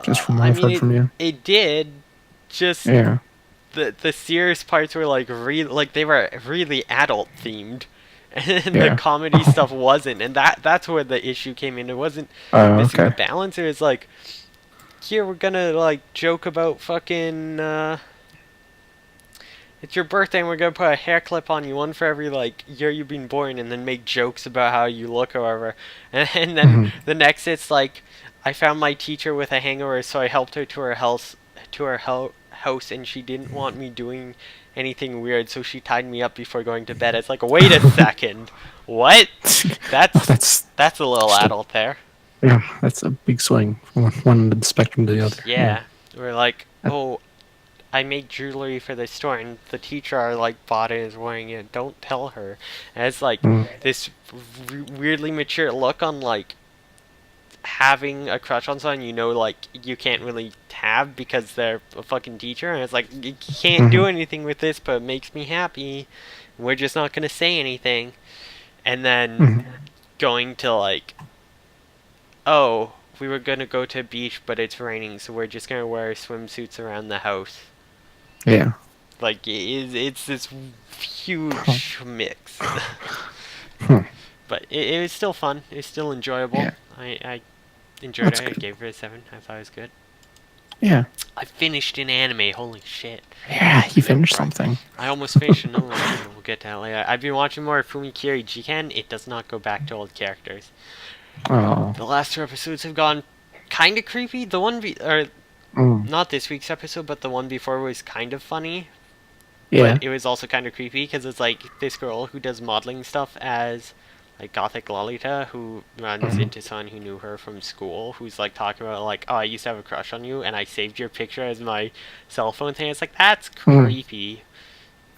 Just from what I've heard from you. It did. Just Yeah. the serious parts were like they were really adult themed, and Yeah. the comedy stuff wasn't, and that's where the issue came in. It wasn't missing the Okay. balance. It was like, here we're gonna like joke about fucking it's your birthday and we're gonna put a hair clip on you, one for every like year you've been born, and then make jokes about how you look or whatever. And then the next it's like, I found my teacher with a hangover, so I helped her to her house and she didn't want me doing anything weird, so she tied me up before going to bed. It's like, wait a second, what? Oh, That's that's a little still, adult there. yeah, that's a big swing from one end of the spectrum to the other. Yeah, we're like, That- oh, I make jewelry for the store, and the teacher like bought it and is wearing it. Don't tell her. And it's like mm, this weirdly mature look on like having a crush on someone you know like you can't really have because they're a fucking teacher, and it's like you can't do mhm, anything with this, but it makes me happy. We're just not gonna say anything, and then mhm. going to like, oh, we were gonna go to a beach, but it's raining, so we're just gonna wear swimsuits around the house. Yeah. Like it's this huge mix, Hmm. but it was still fun. It was still enjoyable. Yeah. I enjoyed That's it. I good. gave it a 7. I thought it was good. Yeah. I finished an anime. Holy shit! Yeah, you finished something. I almost finished another one. We'll get to that later. I've been watching more Fumikiri Jiken. It does not go back to old characters. Oh. The last 2 episodes have gone kind of creepy. The one or Mm. not this week's episode, but the one before was kind of funny. Yeah. But it was also kind of creepy because it's like this girl who does modeling stuff as like Gothic Lolita who runs Mhm. into someone who knew her from school who's like talking about like, oh, I used to have a crush on you and I saved your picture as my cell phone thing. It's like, that's Mm. creepy.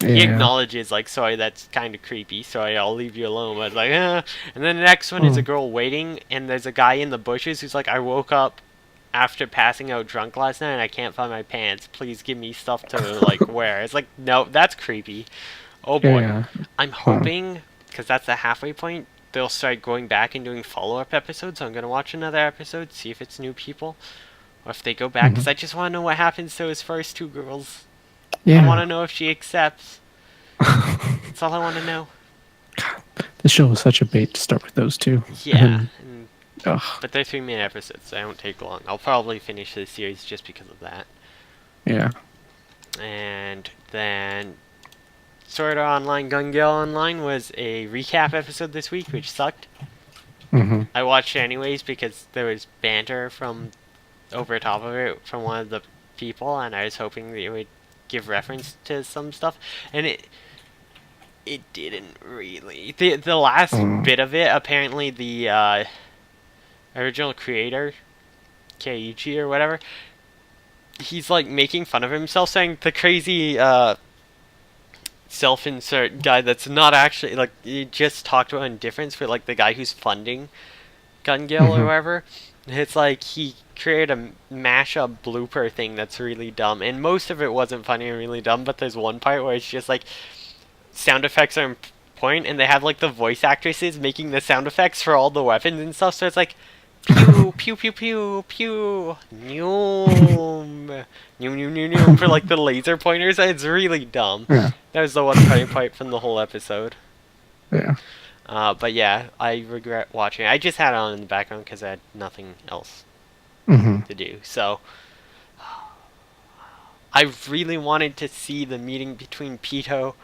He Yeah. acknowledges like, sorry, that's kind of creepy, sorry, I'll leave you alone. But it's like, and then the next one is a Mm. girl waiting, and there's a guy in the bushes who's like, I woke up after passing out drunk last night and I can't find my pants. Please give me stuff to like wear. It's like, no, that's creepy. Oh boy. Yeah. I'm Huh. hoping, because that's the halfway point, they'll start going back and doing follow-up episodes. So I'm gonna watch another episode, see if it's new people, or if they go back, because Mhm. I just want to know what happens to his first 2 girls. I want to Yeah. know if she accepts. That's all I want to know. The show was such a bait to start with those two. Yeah, Ugh. but they're 3-minute episodes, so they don't take long. I'll probably finish the series just because of that. Yeah. And then Sword Art Online Gun Gale Online was a recap episode this week, which sucked. Mhm. I watched it anyways because there was banter from over top of it from one of the people, and I was hoping that it would give reference to some stuff, and it didn't really. The last Mm. bit of it, apparently the original creator, Keiichi or whatever, he's like making fun of himself, saying the crazy self-insert guy that's not actually like he just talked about indifference for like the guy who's funding Gun Gale or Mhm. whatever. It's like he created a mashup blooper thing that's really dumb, and most of it wasn't funny and really dumb. But there's one part where it's just like sound effects are in point, and they have like the voice actresses making the sound effects for all the weapons and stuff. So it's like pew pew pew pew pew noom noom noom noom noom for like the laser pointers. It's really dumb. Yeah. That was the one funny part from the whole episode. Yeah. But yeah, I regret watching it. I just had it on in the background because I had nothing else Mhm. to do. So I really wanted to see the meeting between Pito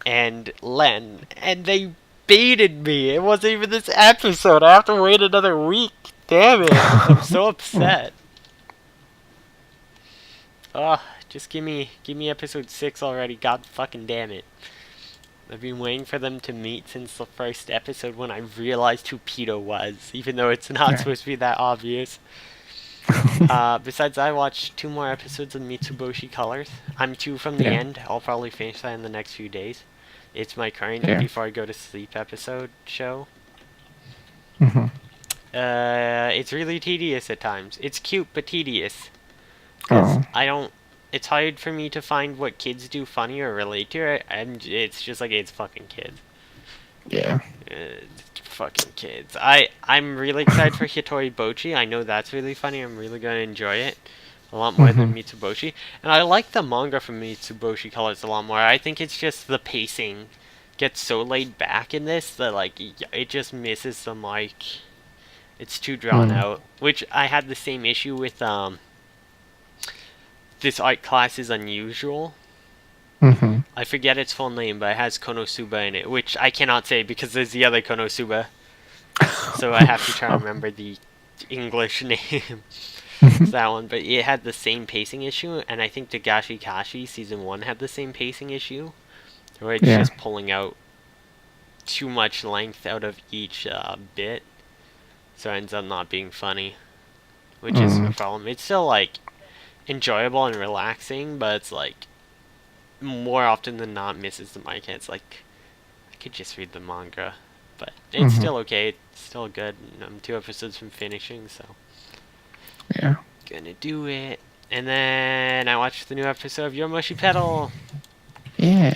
and Len, and they baited me. It wasn't even this episode. I have to wait another week. Damn it! I'm so upset. Ugh, just give me episode 6 already. God fucking damn it. I've been waiting for them to meet since the first episode when I realized who Pito was, even though it's not Yeah. supposed to be that obvious. Besides, I watched 2 more episodes of Mitsuboshi Colors. I'm 2 from the Yeah. end. I'll probably finish that in the next few days. It's my current Yeah. before I go to sleep episode show. Mhm. It's really tedious at times. It's cute but tedious. 'Cause Oh. I don't. It's hard for me to find what kids do funny or relate to it, and it's just like it's fucking kids. Yeah. Fucking kids. I'm really excited for Hitori Bochi. I know that's really funny. I'm really gonna enjoy it a lot more than Mitsuboshi. And I like the manga from Mitsuboshi Colors a lot more. I think it's just the pacing gets so laid back in this that like it just misses the mic. It's too drawn out. Which I had the same issue with this art class is unusual. Mhm. I forget its full name, but it has Konosuba in it, which I cannot say because there's the other Konosuba. So I have to try to remember the English name. watched that one, but it had the same pacing issue, and I think Dagashi Kashi season 1 had the same pacing issue, where it's Yeah. just pulling out too much length out of each bit, so it ends up not being funny, which is a problem. It's still like enjoyable and relaxing, but it's like more often than not misses the mark. It's like I could just read the manga, but it's still okay. It's still good. I'm 2 episodes from finishing, so Yeah. gonna do it. And then I watched the new episode of Yomoshi Pedal. Yeah.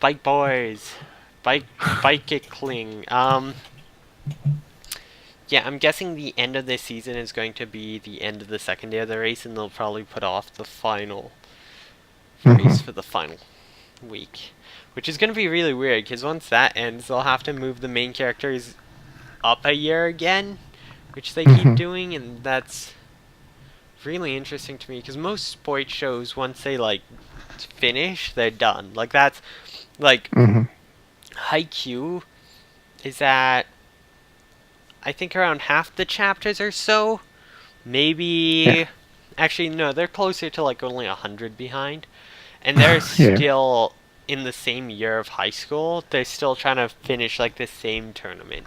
Bike Boys. Bike it cling. Yeah, I'm guessing the end of this season is going to be the end of the second day of the race, and they'll probably put off the final race for the final week. Which is going to be really weird, because once that ends, they'll have to move the main characters up a year again, which they keep doing, and that's really interesting to me, because most sports shows, once they, like, finish, they're done. Like, that's, like, Haikyuu is at, I think, around half the chapters or so. Maybe, actually, no, they're closer to, like, only 100 behind. And they're still in the same year of high school. They're still trying to finish, like, the same tournament.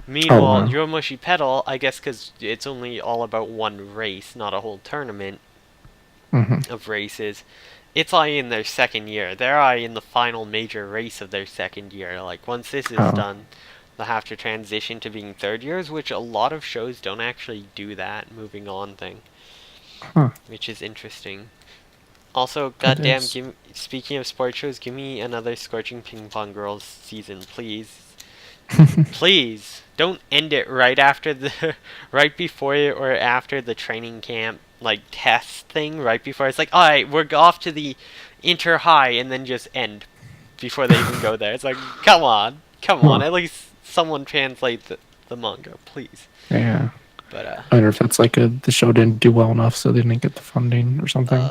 Meanwhile, Yomoshi Pedal, I guess because it's only all about one race, not a whole tournament of races, it's already in their second year. They're already in the final major race of their second year. Like, once this is done, they'll have to transition to being third years, which a lot of shows don't actually do that moving on thing. Which is interesting. Also, goddamn, speaking of sports shows, give me another Scorching Ping Pong Girls season, please. Please don't end it right after the right before or after the training camp like test thing. Right before it's like, all right, we're off to the inter high, and then just end before they even go there. It's like, come on. At least someone translate the manga, please. Yeah. But I wonder if that's like the show didn't do well enough, so they didn't get the funding or something.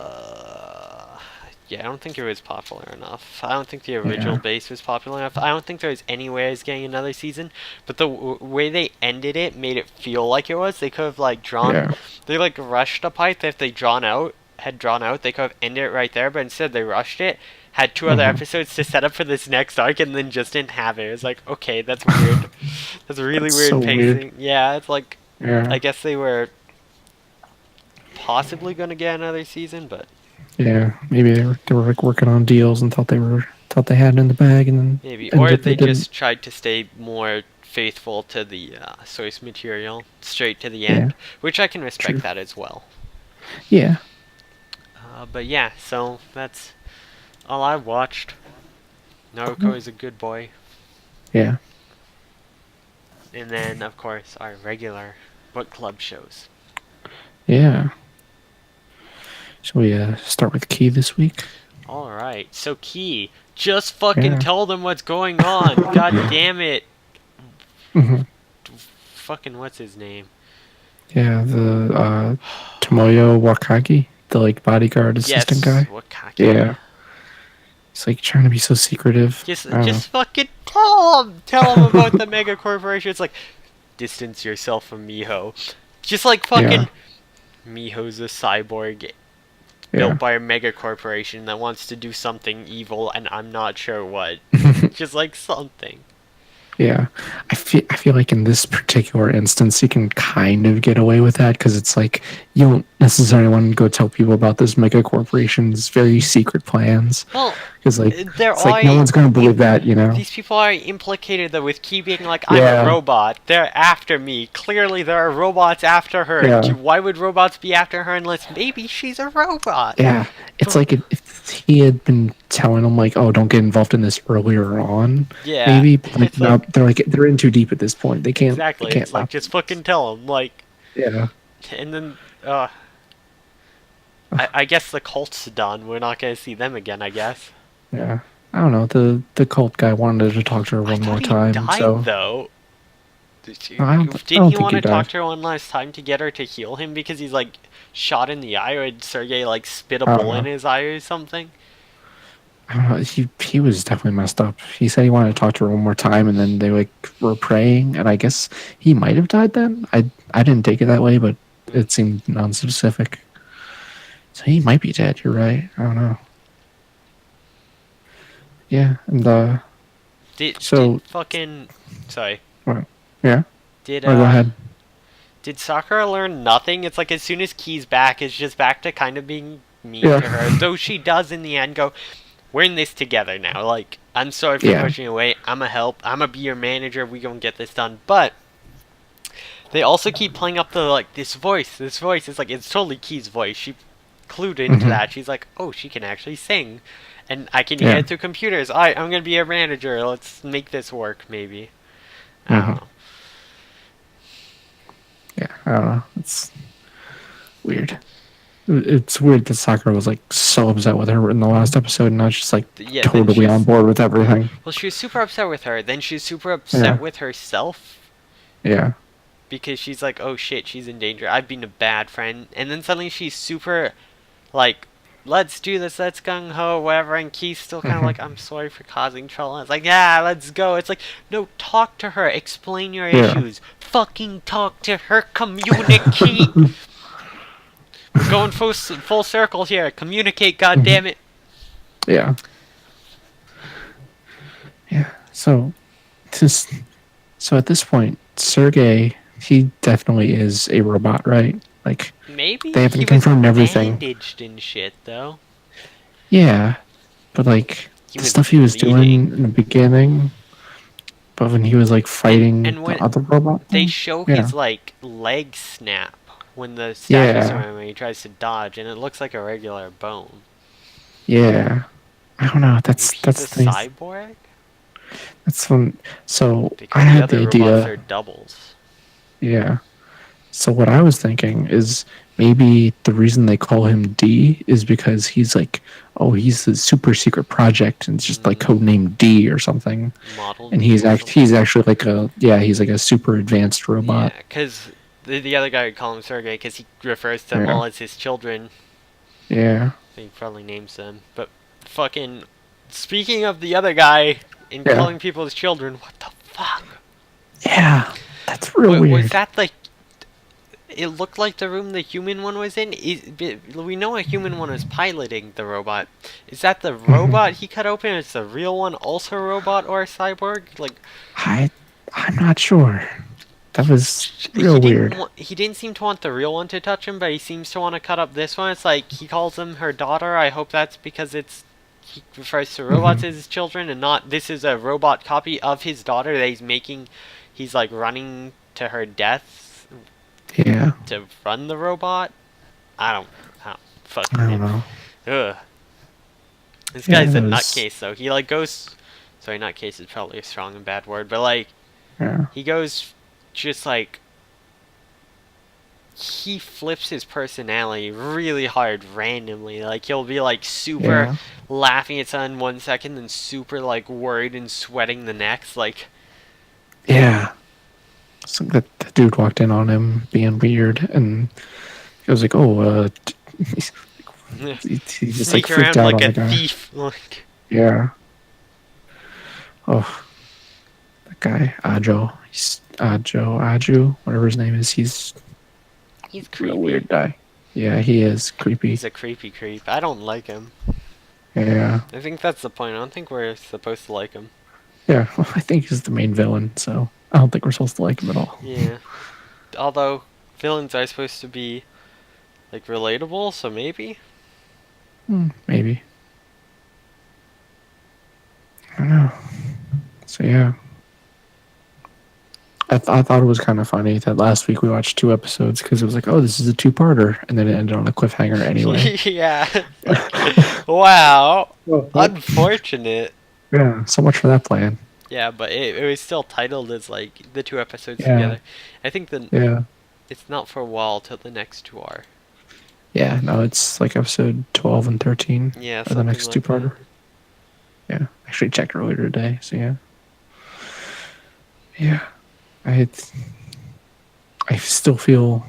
Yeah, I don't think it was popular enough. I don't think the original base was popular enough. I don't think there was any way I was getting another season. But the way they ended it made it feel like it was. They could have like drawn, they like rushed a part that if they had drawn out, they could have ended it right there. But instead they rushed it, had 2 other episodes to set up for this next arc, and then just didn't have it. It was like, okay, that's weird. That's really weird so pacing. Weird. Yeah, it's like, I guess they were possibly going to get another season, but yeah, maybe they were like working on deals and thought they had it in the bag, and then maybe, or they just tried to stay more faithful to the source material, straight to the end, which I can respect that as well. Yeah. But yeah, so that's all I watched. Naruto is a good boy. Yeah. And then, of course, our regular book club shows. Yeah. Shall we start with Key this week? Alright, so Key, just fucking tell them what's going on. God damn it. Fucking what's his name? Yeah, the Tomoyo Wakagi, the like bodyguard assistant guy. Wakagi. Yeah. He's like trying to be so secretive. Just fucking tell him about the mega corporation. It's like, distance yourself from Miho. Just like fucking Miho's a cyborg built by a mega corporation that wants to do something evil, and I'm not sure what. Just like something. Yeah, I feel like in this particular instance, you can kind of get away with that because it's like you don't necessarily want to go tell people about this mega corporation's very secret plans. Well, because like it's like no one's going to believe that, you know. These people are implicated though with Key being like, I'm a robot. They're after me. Clearly, there are robots after her. Yeah. Why would robots be after her unless maybe she's a robot? Yeah, it's like if he had been telling them like, oh, don't get involved in this earlier on. Yeah, maybe. Like, now they're in too deep at this point. They can't. Exactly. They can't it's like just fucking tell them like. Yeah. And then, I guess the cult's done. We're not gonna see them again, I guess. Yeah, I don't know. The cult guy wanted to talk to her one more time. Died, so though. Did he want to talk to her one last time to get her to heal him because he's like shot in the eye, or did Sergey like spit a bull in his eye or something? I don't know. He was definitely messed up. He said he wanted to talk to her one more time, and then they like were praying, and I guess he might have died then. I didn't take it that way, but it seemed non-specific. So he might be dead. You're right. I don't know. Yeah, and Did so fucking sorry. what? Yeah. Did Oh, go ahead. did Sakura learn nothing? It's like as soon as Key's back, it's just back to kind of being mean Yeah. to her. Though she does in the end go, "We're in this together now. Like, I'm sorry for Yeah. pushing away. I'ma help. I'ma be your manager. We gonna get this done." But they also keep playing up the like this voice. This voice. It's like it's totally Key's voice. She clued into that. She's like, "Oh, she can actually sing, and I can hear Yeah. it through computers. Alright, I'm gonna be a manager. Let's make this work. Maybe." I don't know. Yeah, I don't know. It's weird. It's weird that Sakura was like so upset with her in the last episode, and now she's like Yeah, then totally on board with everything. Well, she was super upset with her. Then she's super upset Yeah. with herself Yeah. because she's like, "Oh shit, she's in danger. I've been a bad friend." And then suddenly she's super, like, "Let's do this. Let's gung ho, whatever." And Key's still kind of like, "I'm sorry for causing trouble." And it's like, "Yeah, let's go." It's like, no, talk to her. Explain your Yeah. issues. Fucking talk to her. Communicate. We're going full circle here. Communicate, goddammit. Yeah. Yeah. So at this point, Sergey, he definitely is a robot, right? Like Maybe they haven't he confirmed was everything. bandaged and shit, though. Yeah. But like He the was stuff he was bleeding. doing in the beginning, but when he was like fighting And when the other robot, they thing? show Yeah. his like leg snap when the statue's Yeah. around when he tries to dodge, and it looks like a regular bone. Yeah. I don't know. Maybe That's he's that's a the thing. cyborg That's when. So I because the had other the robots idea. are doubles. Yeah. So what I was thinking is maybe the reason they call him D is because he's like, oh, he's the super secret project, and it's just like codenamed D or something. Model And D he's or he's something. actually like he's like a super advanced robot. Yeah, because the other guy would call him Sergey because he refers to them Yeah. all as his children. Yeah. He probably names them. But fucking speaking of the other guy and Yeah. calling people his children, what the fuck? Yeah. That's real Was weird. that like? It looked like the room the human one was in. We know a human one was piloting the robot. Is that the robot he cut open? Is the real one also a robot or a cyborg? Like I'm not sure. That was real weird. He didn't seem to want the real one to touch him, but he seems to want to cut up this one. It's like he calls him her daughter. I hope that's because he refers to robots as his children and not this is a robot copy of his daughter that he's making. He's like running to her death Yeah. to run the robot. I don't fucking I don't know. Ugh. This Yeah, guy's a it was- nutcase though. He like goes sorry, nutcase is probably a strong and bad word, but like Yeah. he goes just like he flips his personality really hard randomly. Like he'll be like super Yeah. laughing at something 1 second, then super like worried and sweating the next. Like Yeah. So that dude walked in on him being weird, and he was like, "Oh, he just like sneak around freaked out like on a the guy." thief. Like Yeah. Oh, that guy Ajo. He's Aju, whatever his name is. He's he's a creepy. real weird guy. Yeah, he is creepy. He's a creepy creep. I don't like him. Yeah. I think that's the point. I don't think we're supposed to like him. Yeah. Well, I think he's the main villain, so I don't think we're supposed to like him at all. Yeah. Although villains are supposed to be like relatable, so maybe. Maybe. I don't know. So yeah. I thought it was kind of funny that last week we watched 2 episodes because it was like, oh, this is a 2-parter, and then it ended on a cliffhanger anyway. Yeah. Wow. Well, Unfortunate. yeah, so much for that plan. Yeah, but it was still titled as like the 2 episodes Yeah. together. I think Yeah. it's not for a while till the next 2 are. Yeah, no, it's like episode 12 and 13 Yeah, are the something next like 2-parter. that. Yeah, actually checked earlier today, so yeah. Yeah, I still feel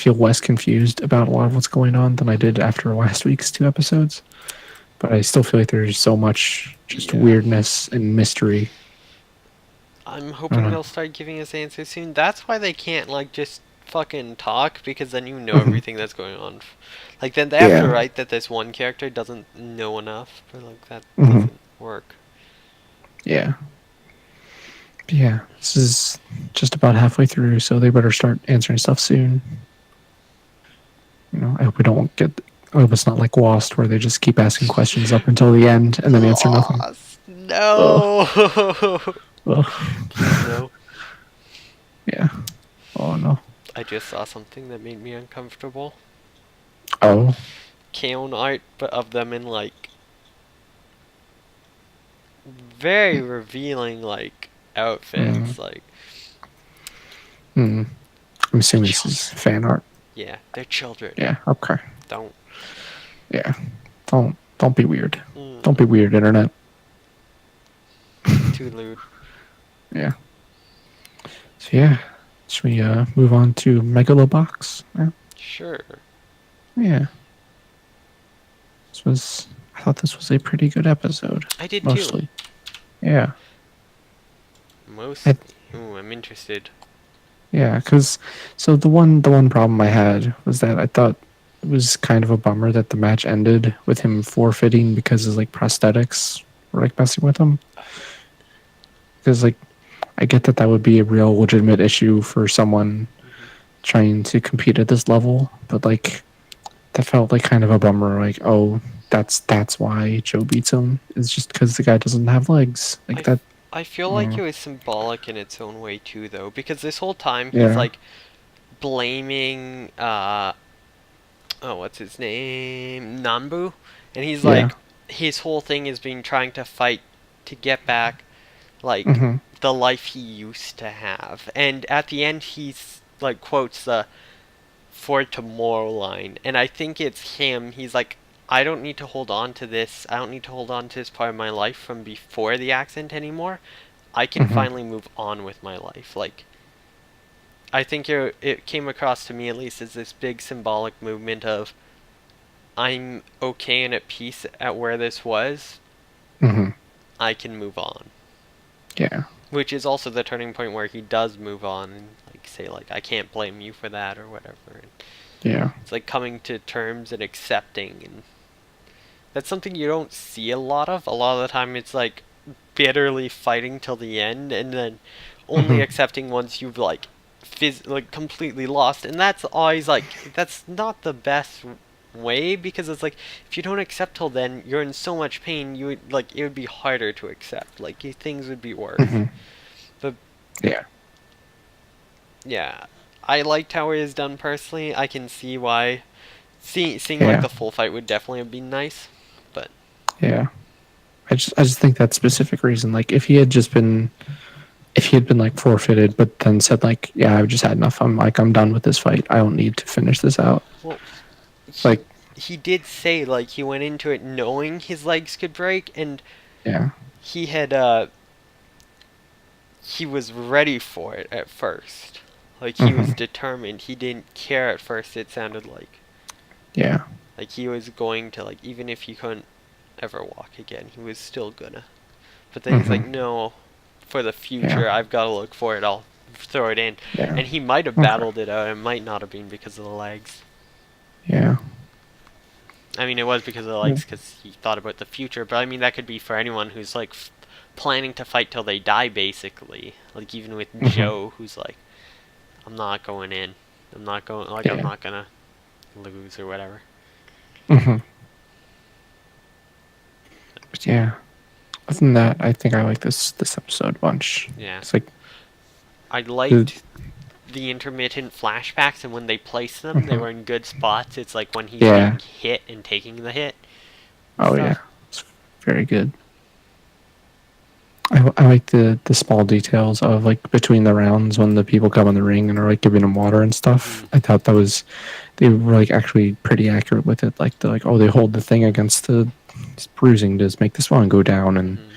less confused about a lot of what's going on than I did after last week's 2 episodes. But I still feel like there's so much just Yeah. weirdness and mystery. I'm hoping Uh-huh. they'll start giving us answers soon. That's why they can't like just fucking talk, because then you know Mhm. everything that's going on. Like, then they have to Yeah. write that this one character doesn't know enough, but like that Mhm. doesn't work. Yeah. Yeah. This is just about halfway through, so they better start answering stuff soon. I hope we don't get. I hope it's not like Lost, where they just keep asking questions up until the end and then answer nothing. Lost. Ugh. No. Ugh. Please no. Yeah. Oh no. I just saw something that made me uncomfortable. Oh. Kaon art, but of them in like very revealing like Mm. outfits. Like, Mm. I'm they're assuming this is children. fan art. Yeah, they're children. Yeah. Okay. Don't. Yeah. Don't be weird. Don't be Mm-mm. weird, internet. Too lewd. Yeah. So yeah. Should we move on to Megalobox? Yeah. Sure. Yeah. This was. I thought this was a pretty good episode. I did too. Mostly. Yeah. I, Mostly. Ooh, I'm interested. yeah. Because the one problem I had was that I thought it was kind of a bummer that the match ended with him forfeiting because his like prosthetics were like messing with him. Because like I get that would be a real legitimate issue for someone Hmm. trying to compete at this level, but like that felt like kind of a bummer. Like, oh, that's why Joe beats him. It's just because the guy doesn't have legs. I, Like that. f- I feel like Mm, it was symbolic in its own way too, though, because this whole time he's yeah. like blaming oh, what's his name? Nambu, and he's Yeah. like his whole thing is being trying to fight to get back like Hmm. the life he used to have. And at the end he's like quotes the for tomorrow line, and I think it's him. He's like, I don't need to hold on to this. I don't need to hold on to this part of my life from before the accident anymore. I can Hmm. finally move on with my life. Like, I think it came across to me at least as this big symbolic movement of I'm okay and at peace at where this was. Hmm. I can move on. Yeah. Which is also the turning point where he does move on and like say like I can't blame you for that or whatever. And Yeah. it's like coming to terms and accepting, and that's something you don't see a lot of. A lot of the time it's like bitterly fighting till the end and then only Hmm. accepting once you've like like completely lost. And that's always like that's not the best way, because it's like if you don't accept till then, you're in so much pain, you would like it would be harder to accept. Like things would be worse. Hmm. But Yeah. yeah, I liked how it is done personally. I can see why seeing like Yeah. the full fight would definitely have been nice. But Yeah. I just think that specific reason, like if he had been like forfeited, but then said like, yeah, I've just had enough. I'm done with this fight. I don't need to finish this out. well, he Like, he did say like he went into it knowing his legs could break, and yeah. he had he was ready for it at first. Like he was Hmm. determined. He didn't care at first. It sounded Yeah. like he was going to like even if he couldn't ever walk again, he was still gonna. But then he's Hmm. like, no, for the Yeah. future, I've got to look for it. I'll throw it in. Yeah. And he might have Okay. battled it out. It might not have been because of the legs. Yeah. I mean, it was because of the Yeah. legs because he thought about the future. But I mean, that could be for anyone who's like planning to fight till they die, basically. Like even with Hmm. Joe, who's like, I'm not going in. I'm not going. Like I'm Yeah. not gonna lose or whatever. Hmm. But yeah. Other than that, I think I like this episode a bunch. Yeah, It's like I the. liked the intermittent flashbacks, and when they placed them, they Hmm. were in good spots. It's like when he's Yeah. being hit and taking the hit and Oh yeah. stuff. It's very good. I like the small details of like between the rounds when the people come in the ring and are like giving them water and stuff. Hmm. I thought that was they were like actually pretty accurate with it. Like they're like, oh, they hold the thing against the bruising to make the swelling go down, and Hmm.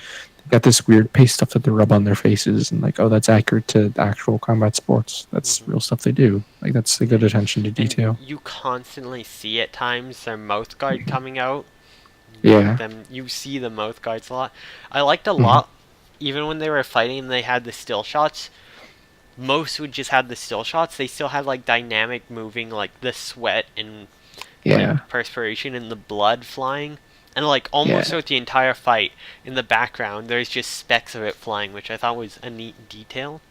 they got this weird paste stuff that they rub on their faces, and like, oh, that's accurate to actual combat sports. That's Hmm. real stuff they do. Like that's a good Yeah, attention to and detail. you constantly see at times their mouth guard coming out. Like Yeah. them, you see the mouth guards a lot. I liked a Hmm. lot, even when they were fighting and they had the still shots. most would just have the still shots. They still had like dynamic moving, like the sweat and like Yeah. perspiration and the blood flying. And like almost Yeah. throughout the entire fight, in the background, there's just specks of it flying, which I thought was a neat detail.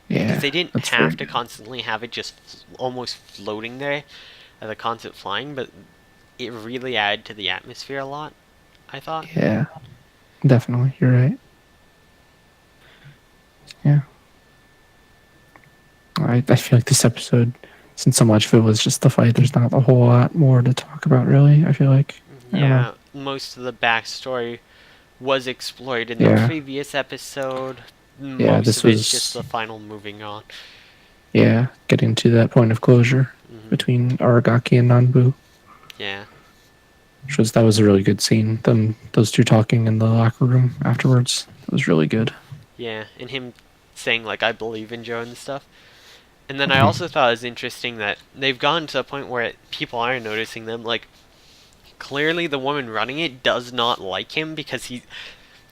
Because Yeah. they didn't That's very have to good. constantly have it just almost floating there as a constant flying, but it really added to the atmosphere a lot, I thought. Yeah. Definitely. You're right. Yeah. I feel like this episode, since so much of it was just the fight, there's not a whole lot more to talk about, really. I feel like. I don't know. Yeah, most of the backstory was explored in the Yeah. previous episode. Yeah. Most This of it's just was. the final moving on. Yeah. Getting to that point of closure Hmm. between Aragaki and Nanbu. Yeah. That was a really good scene. Those two talking in the locker room afterwards. That was really good. Yeah, and him saying, like, I believe in Joe and stuff. And then I Mhm. also thought it was interesting that they've gotten to a point where people are noticing them. Like, clearly the woman running it does not like him because he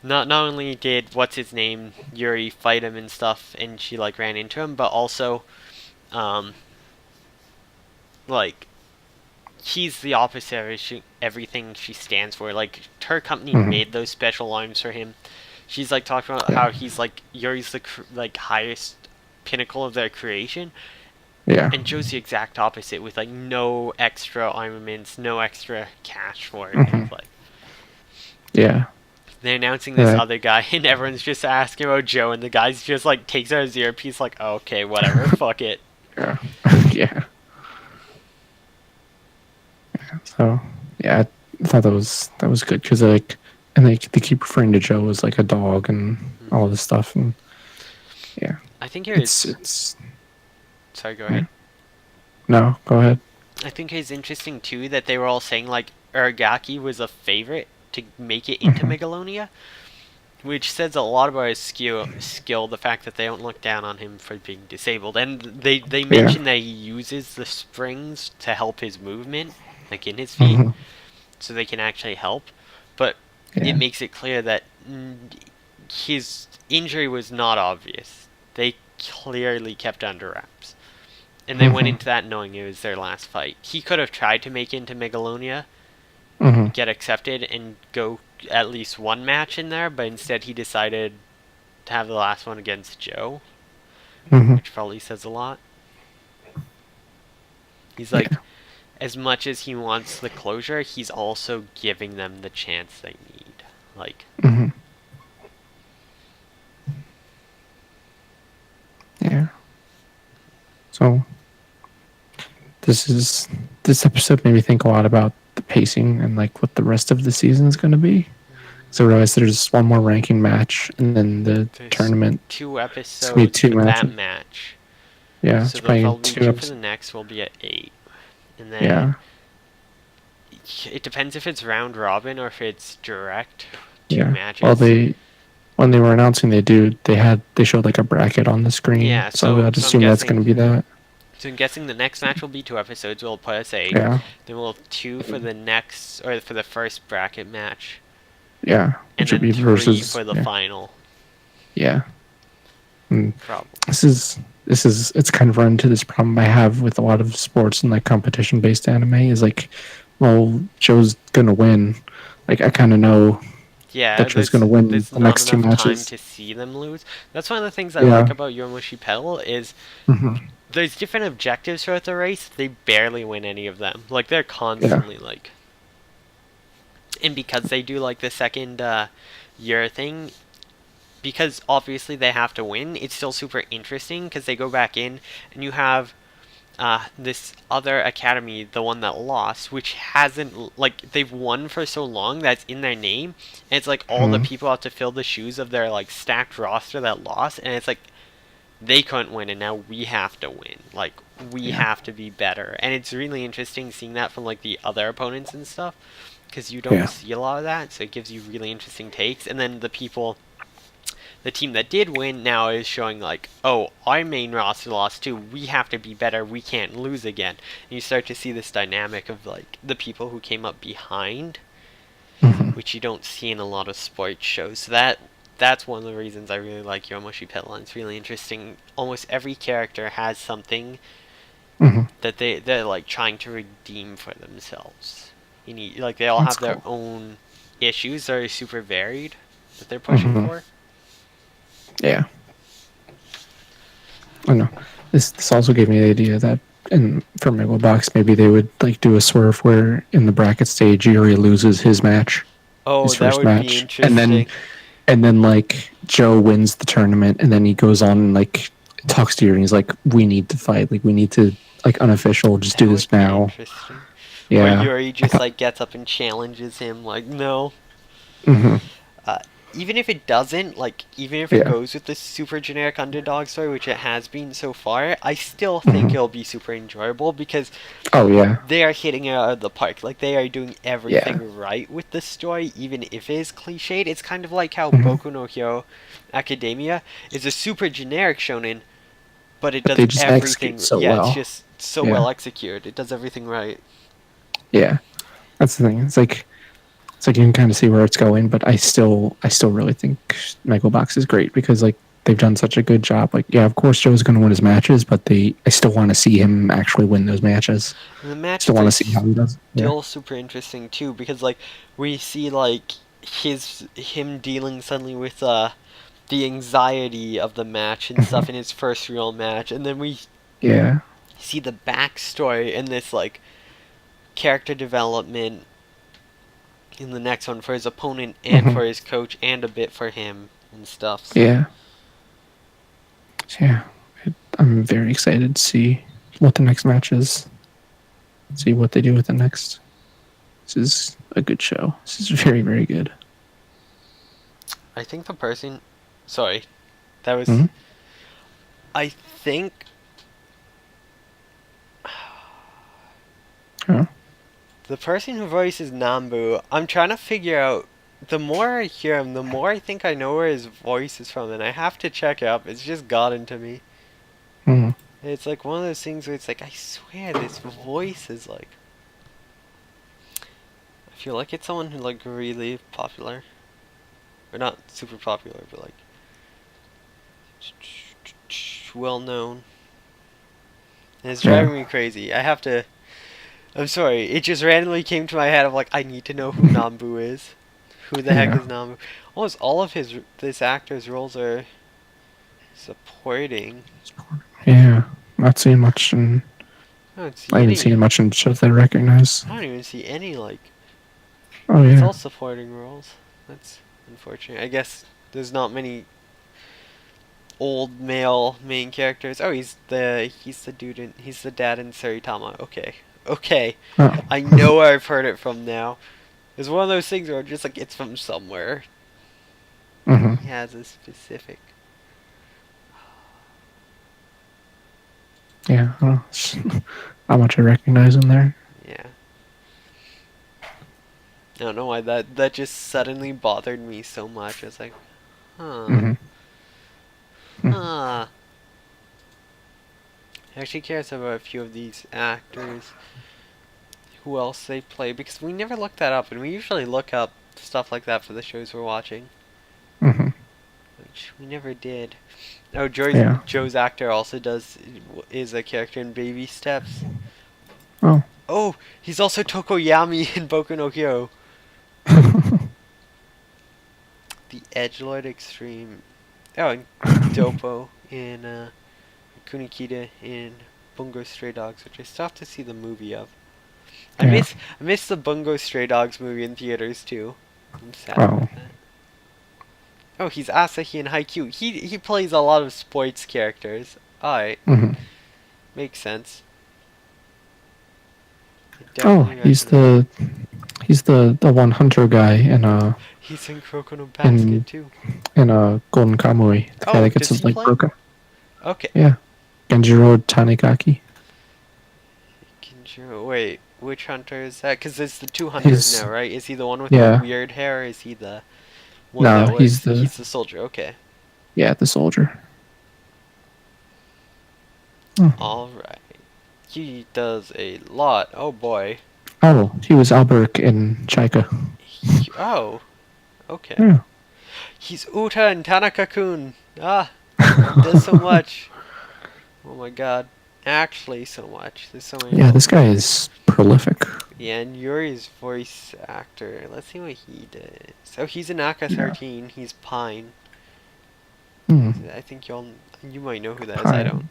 not only did what's his name Yuri fight him and stuff, and she like ran into him, but also um like he's the opposite of everything she stands for. Like her company Mhm. made those special arms for him. She's like talking about Yeah. how he's like Yuri's the like highest pinnacle of their creation, Yeah. and Joe's the exact opposite with like no extra armaments, no extra cash for it. Mhm. It's like Yeah. they're announcing this That. other guy, and everyone's just asking about Joe, and the guy's just like takes out his earpiece, like, oh, okay, whatever, fuck it. Yeah. Yeah. So yeah, I thought that was good because like, and they keep referring to Joe as like a dog and all Hmm. this stuff, and yeah, I think it's it's. it's Sorry, go yeah. ahead. No, go ahead. I think it's interesting too that they were all saying like Aragaki was a favorite to make it into Hmm. Megalonia, which says a lot about his skill. The fact that they don't look down on him for being disabled, and they Yeah. mention that he uses the springs to help his movement, like in his feet, Hmm. so they can actually help. But it Yeah. makes it clear that his injury was not obvious. They clearly kept under wraps. And they went Hmm. into that knowing it was their last fight. He could have tried to make it into Megalonia, Hmm. get accepted, and go at least one match in there, but instead he decided to have the last one against Joe, Hmm. which probably says a lot. He's like, Yeah. as much as he wants the closure, he's also giving them the chance they need. Like, Hmm. Yeah. So this episode made me think a lot about the pacing and like what the rest of the season is going to be. So I realized there's one more ranking match, and then the there's tournament. two It's gonna be episodes two for that matches. match. Yeah, So it's there'll probably gonna be probably be two two for the episodes. next, will be at 8. And then Yeah, it depends if it's round robin or if it's direct two yeah. Well, matches. when they were announcing they showed like a bracket on the screen, Yeah, so I'd so I'm assume that's guessing gonna be that. so I'm guessing the next match will be 2 episodes. We'll put us 8. Yeah, Then we'll have 2 for the next or for the first bracket match, yeah. and Which would then be 3 versus for the yeah, final. yeah. And Probably. this is it's kind of run into this problem I have with a lot of sports and like competition based anime is like, well, Joe's gonna win. Like I kind of know Yeah, that Joe's gonna win there's the not next two enough time matches. to see them lose. That's one of the things I like Yeah. about Yomushi Pedal is Hmm. there's different objectives throughout the race. They barely win any of them. Like they're Yeah. constantly like, and because they do like the second year thing, because obviously they have to win. It's still super interesting because they go back in and you have this other academy, the one that lost, which hasn't like they've won for so long that's in their name, and it's like all the Hmm. people have to fill the shoes of their like stacked roster that lost, and it's like they couldn't win and now we have to win. Like we Yeah. have to be better, and it's really interesting seeing that from like the other opponents and stuff because you don't Yeah. see a lot of that, so it gives you really interesting takes. And then the team that did win now is showing like, oh, our main roster lost too. We have to be better. We can't lose again. And you start to see this dynamic of like the people who came up behind, Hmm. which you don't see in a lot of sports shows. So that that's one of the reasons I really like Yomoshi Petla. It's really interesting. Almost every character has something Hmm. that they're like trying to redeem for themselves. You need like they all That's have their cool. own issues that are super varied that they're pushing Hmm. for. Yeah, I know. This also gave me the idea that in for Box maybe they would like do a swerve where in the bracket stage Yuri loses his match, his Oh, that first would be match, and interesting. then like Joe wins the tournament, and then he goes on and like talks to Yuri, and he's like, "We need to fight. Like we need to like unofficial. Just That do would this be now." interesting. Where Yeah. Yuri just like gets up and challenges him, like, no. Hmm. Uh, Even if it doesn't, like, even if it Yeah. goes with the super generic underdog story, which it has been so far, I still think Hmm. it'll be super enjoyable because Oh yeah. they are hitting it out of the park. Like, they are doing Yeah. everything right with the story, even if it is cliched. It's kind of like how Hmm. Boku no Hero Academia is a super generic shonen, but it But does they just execute everything. so Yeah, it's well. just so Yeah. well executed. It does everything right. Yeah. That's the thing. It's like you can kind of see where it's going, but I still really think Box is great because like they've done such a good job. Like, yeah, of course Joe's going to win his matches, but I still want to see him actually win those matches. And the Still matches want are to see how he does. Yeah. still super interesting too because like we see like him dealing suddenly with the anxiety of the match and Hmm. stuff in his first real match, and then we Yeah. see the backstory and this like character development in the next one for his opponent and Hmm. for his coach and a bit for him and stuff. So Yeah. Yeah. I'm very excited to see what the next match is. See what they do with the next. This is a good show. This is very, very good. I think the person, sorry, that was Hmm. I think Yeah. the person who voices Nambu, I'm trying to figure out. The more I hear him, the more I think I know where his voice is from, and I have to check it up. It's just gotten to me. Hmm. It's like one of those things where it's like, I swear this voice is like. I feel like it's someone who like really popular, or not super popular, but like well known. And it's Yeah. driving me crazy. I have to. I'm sorry. It just randomly came to my head of like, I need to know who Nambu is. Who the heck Yeah. is Nambu? Almost all of this actor's roles are supporting. Yeah. Not seeing much, and I don't see I haven't any. seen much in shows that I recognize. I don't even see any like. Oh It's yeah. all supporting roles. That's unfortunate. I guess there's not many old male main characters. Oh, he's the dude in he's the dad in Saritama. Okay, okay. Oh. I know where I've heard it from now. It's one of those things where I'm just like it's from somewhere. Hmm. He has a specific. Yeah. I don't know. How much I recognize in there. Yeah. I don't know why that just suddenly bothered me so much. I was like, huh, Hmm. huh. I actually curious about a few of these actors. Who else they play? Because we never look that up, and we usually look up stuff like that for the shows we're watching, Hmm. which we never did. Oh, Yeah. Joe's actor also is a character in Baby Steps. Oh. Oh, he's also Tokoyami in Boku no Hero. The Edgelord Extreme. Oh, and Dopo in Kunikita in Bungo Stray Dogs, which I still have to see the movie of. Yeah. I miss the Bungo Stray Dogs movie in theaters too. I'm sad Oh. about that. Oh, he's Asahi in Haikyuu. He plays a lot of sports characters. Alright, Hmm. makes sense. I Oh, definitely recognize. he's the one hunter guy He's in Kuroko no in Basket too. Golden Kamui. The guy Oh, that gets does his he leg play him? broken. Okay. Yeah. Genjiro Tanigaki. Kinjiro, wait, which hunter is that? Because there's the two hunters He's now, right? Is he the one with the yeah. weird hair? Is he the one No, that he's was? the He's the soldier. Okay. the soldier. Oh. All right. He does a lot. Oh boy. Oh, he was Alberic in Chaika. Oh. Okay. Yeah. He's Uta and Tanaka-kun. Ah, does so much. Oh my god. Actually, so much. There's so many Yeah, this voices. guy is prolific. Yeah, and Yuri's voice actor. Let's see what he did. So he's in Aka Yeah. 13. He's Pine. Hmm. I think you might know who that is. I don't. Pine.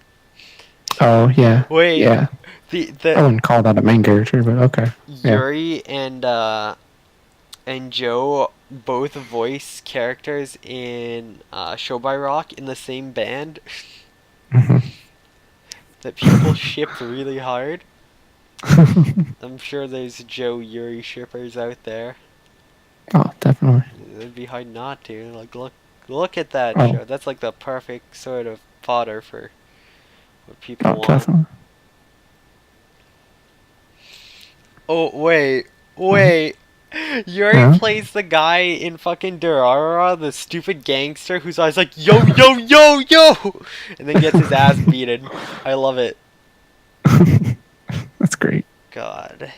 Oh yeah, Wait, yeah. I the wouldn't call that a main character, but okay. Yeah. Yuri and Joe both voice characters in Show by Rock in the same band Hmm. that people ship really hard. I'm sure there's Joe Yuri shippers out there. Oh, definitely. It'd be hard not to. Like, look at that Oh, show. That's like the perfect sort of fodder for what people oh, want. definitely. Oh wait, Mhm. wait. Yuri Yeah. plays the guy in fucking Durara, the stupid gangster who's always like, yo, yo, yo, yo! And then gets his ass beaten. I love it. That's great. God.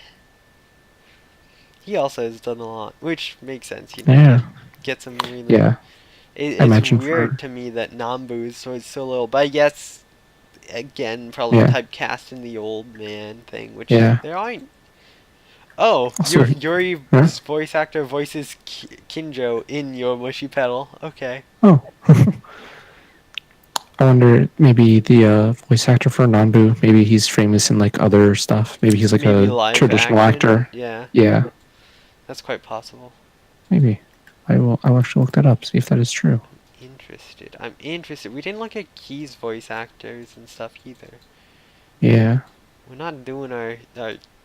He also has done a lot, which makes sense, Yeah. get some really... Yeah. I It's imagine weird for to me that Nambu was so little, but I guess, again, probably yeah. typecast in the old man thing, which Yeah. there aren't... Oh, Also, huh? Yuri's voice actor voices Kinjo in Your Mushy Pedal. Okay. Oh. I wonder maybe the voice actor for Nanbu, maybe he's famous in like other stuff. Maybe he's like Maybe a live traditional action. actor. Yeah, Yeah. that's quite possible. Maybe. I'll actually look that up, see if that is true. Interested. I'm interested. We didn't look at Key's voice actors and stuff either. Yeah. We're not doing our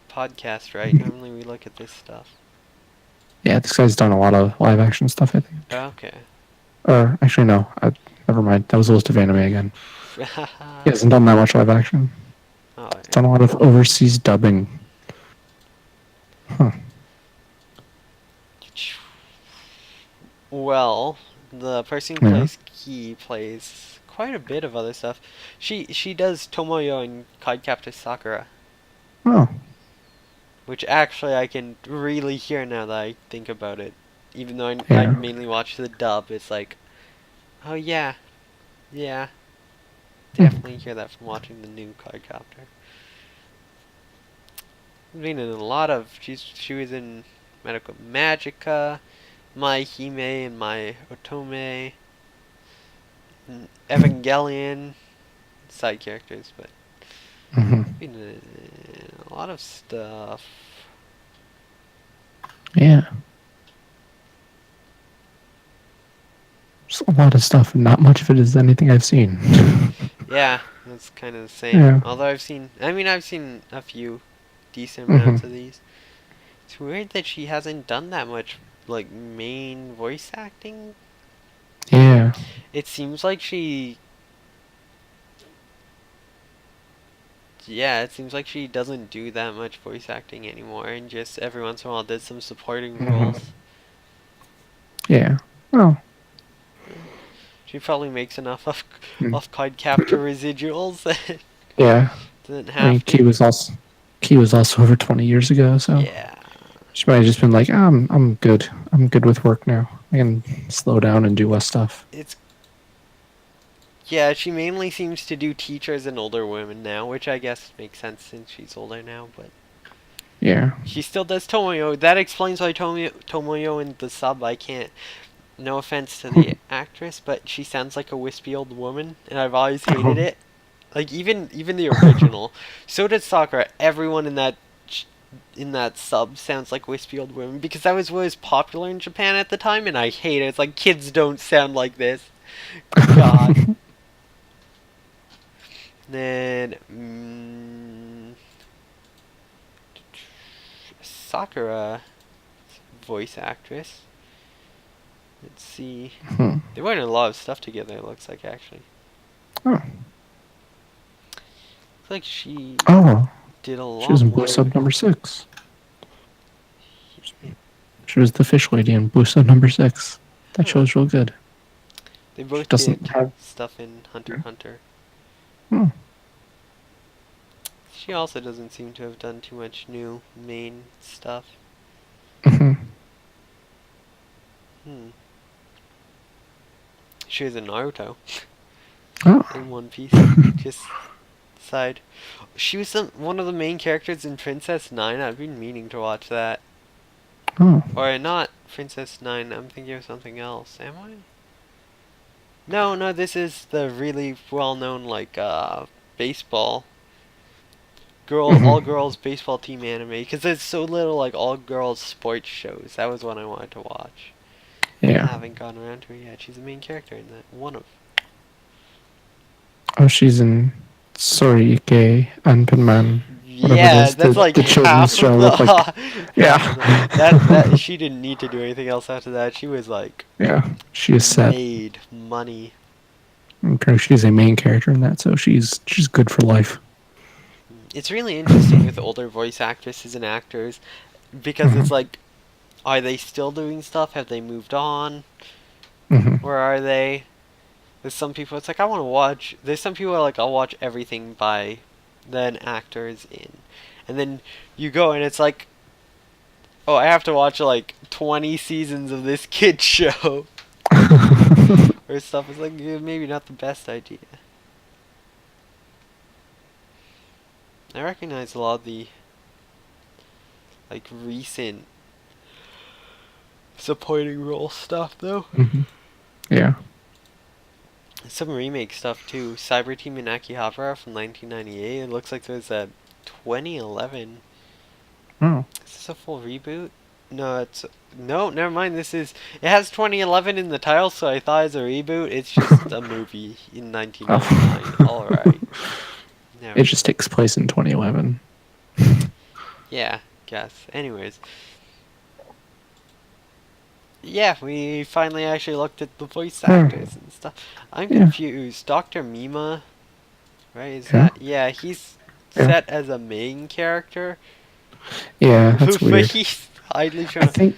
podcast right. Normally we look at this stuff. Yeah, this guy's done a lot of live action stuff, I think. Okay. Or actually no, never mind. That was a list of anime again. He hasn't done that much live action. Oh, He's done a lot of overseas dubbing. Huh. well, the person who Yeah. plays Key plays quite a bit of other stuff. She does Tomoyo and Cardcaptor Sakura, Oh. which actually I can really hear now that I think about it. Even though I Yeah. mainly watch the dub, it's like, oh yeah, yeah, Hmm. definitely hear that from watching the new Cardcaptor. Been in a lot of. She was in Medical Magica, My Hime and My Otome, and Evangelion, side characters, but Hmm. been in a lot of stuff. Yeah. There's a lot of stuff, and not much of it is anything I've seen. Yeah, that's kind of the same. Yeah. Although I've seen a few decent Hmm. amounts of these. It's weird that she hasn't done that much, like, main voice acting. Yeah. It seems like she... Yeah, it seems like she doesn't do that much voice acting anymore, and just every once in a while did some supporting Hmm. roles. Yeah. Well. She probably makes enough Mm. of card capture residuals that Yeah. doesn't I mean, have to. Key was also over 20 years ago, so Yeah. she might have just been like, I'm good. I'm good with work now. I can slow down and do less stuff. It's... Yeah, she mainly seems to do teachers and older women now, which I guess makes sense since she's older now, but... Yeah. She still does Tomoyo. That explains why Tomoyo in the sub I can't... No offense to the actress, but she sounds like a wispy old woman, and I've always hated it. Like, even the original. So did Sakura. Everyone in that sub sounds like wispy old women, because that was what was popular in Japan at the time, and I hate it. It's like, kids don't sound like this. God. Then, Sakura, voice actress. Let's see. Hmm. They were in a lot of stuff together, it looks like, actually. Oh. Looks like she Oh. did a She was lot in more. Blue Sub number 6. She was the fish lady in Blue Sub number 6. That Huh. show's real good. They She both doesn't did have. stuff in Hunter x Hunter. Hmm. She also doesn't seem to have done too much new main stuff. Hmm. Hmm. she was in Naruto Oh. and One Piece. Just side. She was one of the main characters in Princess 9. I've been meaning to watch that. Oh. Or not Princess 9, I'm thinking of something else. Am I? No, no, this is the really well-known, like, baseball. All Mm-hmm. girls baseball team anime. Because there's so little, like, all girls sports shows. That was what I wanted to watch. I Yeah. haven't gotten around to it yet. She's the main character in that. One of. Oh, she's in Sorry Ike Anpanman, whatever it Yeah, is, that's like the children's half of show the with like, half of the yeah, that she didn't need to do anything else after that. She was like yeah, she is set. made money. Okay, she's a main character in that, so she's good for life. It's really interesting with older voice actresses and actors because Mm-hmm. it's like, are they still doing stuff? Have they moved on? Mm-hmm. Where are they? There's some people. It's like I want to watch. There's some people who are like I'll watch everything by then actors in, and then you go and it's like, oh, I have to watch like 20 seasons of this kid show or stuff. It's like maybe not the best idea. I recognize a lot of the like recent supporting role stuff though. Mm-hmm. Yeah. Some remake stuff too. Cyber Team in Akihabara from 1998. It looks like there's a 2011. Oh. Is this a full reboot? No, it's no. Never mind. This is. It has 2011 in the title, so I thought it was a reboot. It's just a movie in 1999. Oh. All right. Never It mind. just takes place in 2011. Yeah. Guess. Anyways. Yeah, we finally actually looked at the voice Hmm. actors and stuff. I'm Yeah. confused. Dr. Mima, right? Is Yeah. that? Yeah, he's Yeah. set as a main character, Yeah. That's but weird. he's idly I trying to. think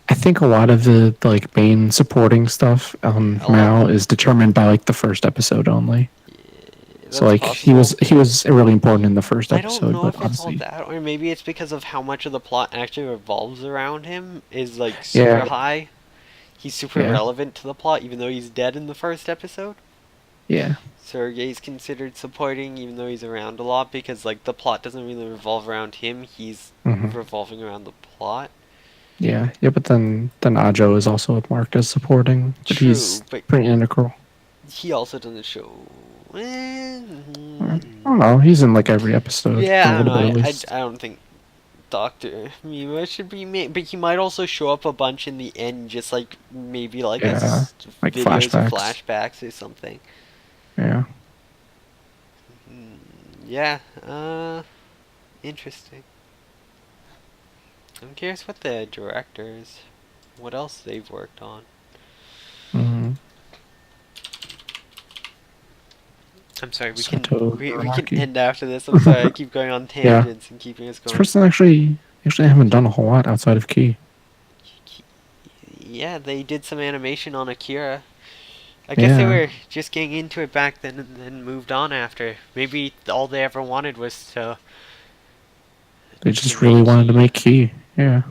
I think a lot of the like main supporting stuff A lot. Mao is determined by like the first episode only. Yeah, So that's like possible. he was really important in the first I don't episode, know but if it's all honestly, that, or maybe it's because of how much of the plot actually revolves around him is like super yeah, high. He's super yeah, relevant to the plot, even though he's dead in the first episode. yeah. Sergei's considered supporting, even though he's around a lot, because like the plot doesn't really revolve around him. He's Hmm. revolving around the plot. Yeah, yeah. But then Ajo is also marked as supporting, but he's True, but pretty integral. he also doesn't show. I don't know. He's in like every episode for Yeah, a I don't little know. bit at I least. don't think Doctor Mima should be made, but he might also show up a bunch in the end, just like maybe like Yeah, as like videos or flashbacks. flashbacks or something. Yeah. Yeah, interesting. I'm curious what the directors, what else they've worked on. Mm-hmm. I'm sorry, Sato we can Araki. end after this. I'm sorry, I keep going on Yeah, tangents and keeping us this going. person actually haven't done a whole lot outside of Key. Yeah, they did some animation on Akira. I guess they Yeah, were just getting into it back then and then moved on after. Maybe all they ever wanted was they to just really make wanted to Key. make Key. Yeah.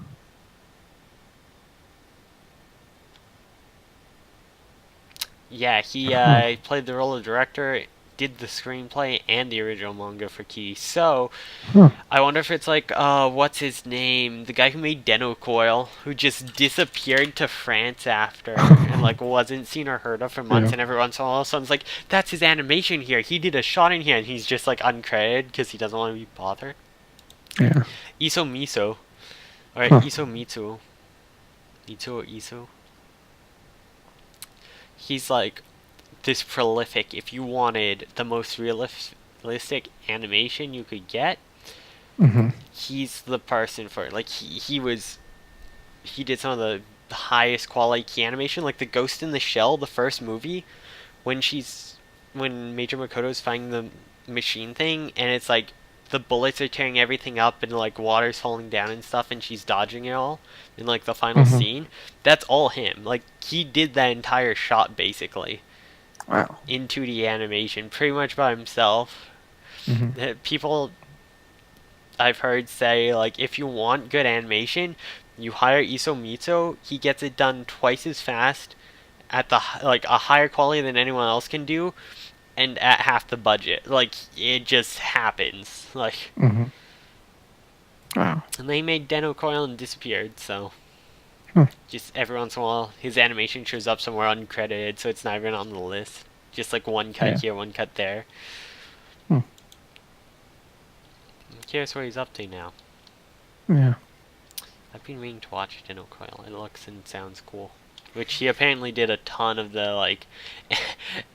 Yeah, he Huh. played the role of director, did the screenplay and the original manga for Key. So Huh. I wonder if it's like what's his name? The guy who made Deno Coil, who just disappeared to France after and like wasn't seen or heard of for months, Yeah. and every once in a while all of a sudden it's like, that's his animation here. He did a shot in here and he's just like uncredited because he doesn't want to be bothered. Yeah. Iso Miso. Or Huh. Iso Mitsu. Mitsu or Iso. He's like this prolific. If you wanted the most realistic animation you could get, Mm-hmm. he's the person for it. Like he did some of the highest quality key animation, like the Ghost in the Shell, the first movie, when when Major Makoto's fighting the machine thing, and it's like the bullets are tearing everything up and like water's falling down and stuff, and she's dodging it all in like the final Mm-hmm. scene. That's all him. Like he did that entire shot basically Wow. in 2D animation, pretty much by himself. Mm-hmm. People I've heard say like if you want good animation, you hire Iso Mitsu. He gets it done twice as fast at like a higher quality than anyone else can do, and at half the budget. Like it just happens. Like, Mm-hmm. Wow. and they made Den O'Coil and disappeared. So Huh. just every once in a while, his animation shows up somewhere uncredited, so it's not even on the list. Just like one cut Yeah. here, one cut there. Hmm. I'm curious what he's up to now. Yeah. I've been meaning to watch Den O'Coil. It looks and sounds cool. Which he apparently did a ton of the like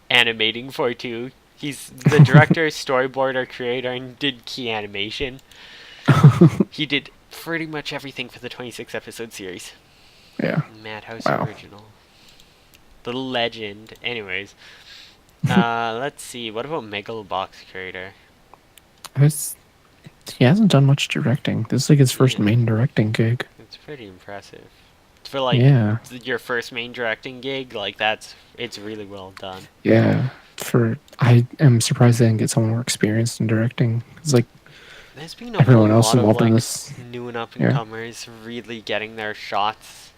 animating for too. He's the director, storyboarder, creator, and did key animation. He did pretty much everything for the 26 episode series. Yeah. Madhouse Wow. original. The legend. Anyways, let's see. What about Megalobox creator? He hasn't done much directing. This is like his first Yeah. main directing gig. It's pretty impressive. For like Yeah. your first main directing gig, like it's really well done. Yeah. I am surprised they didn't get someone more experienced in directing. It's like There's been a everyone whole else lot of involved in like this. new and up and Yeah. comers really getting their shots.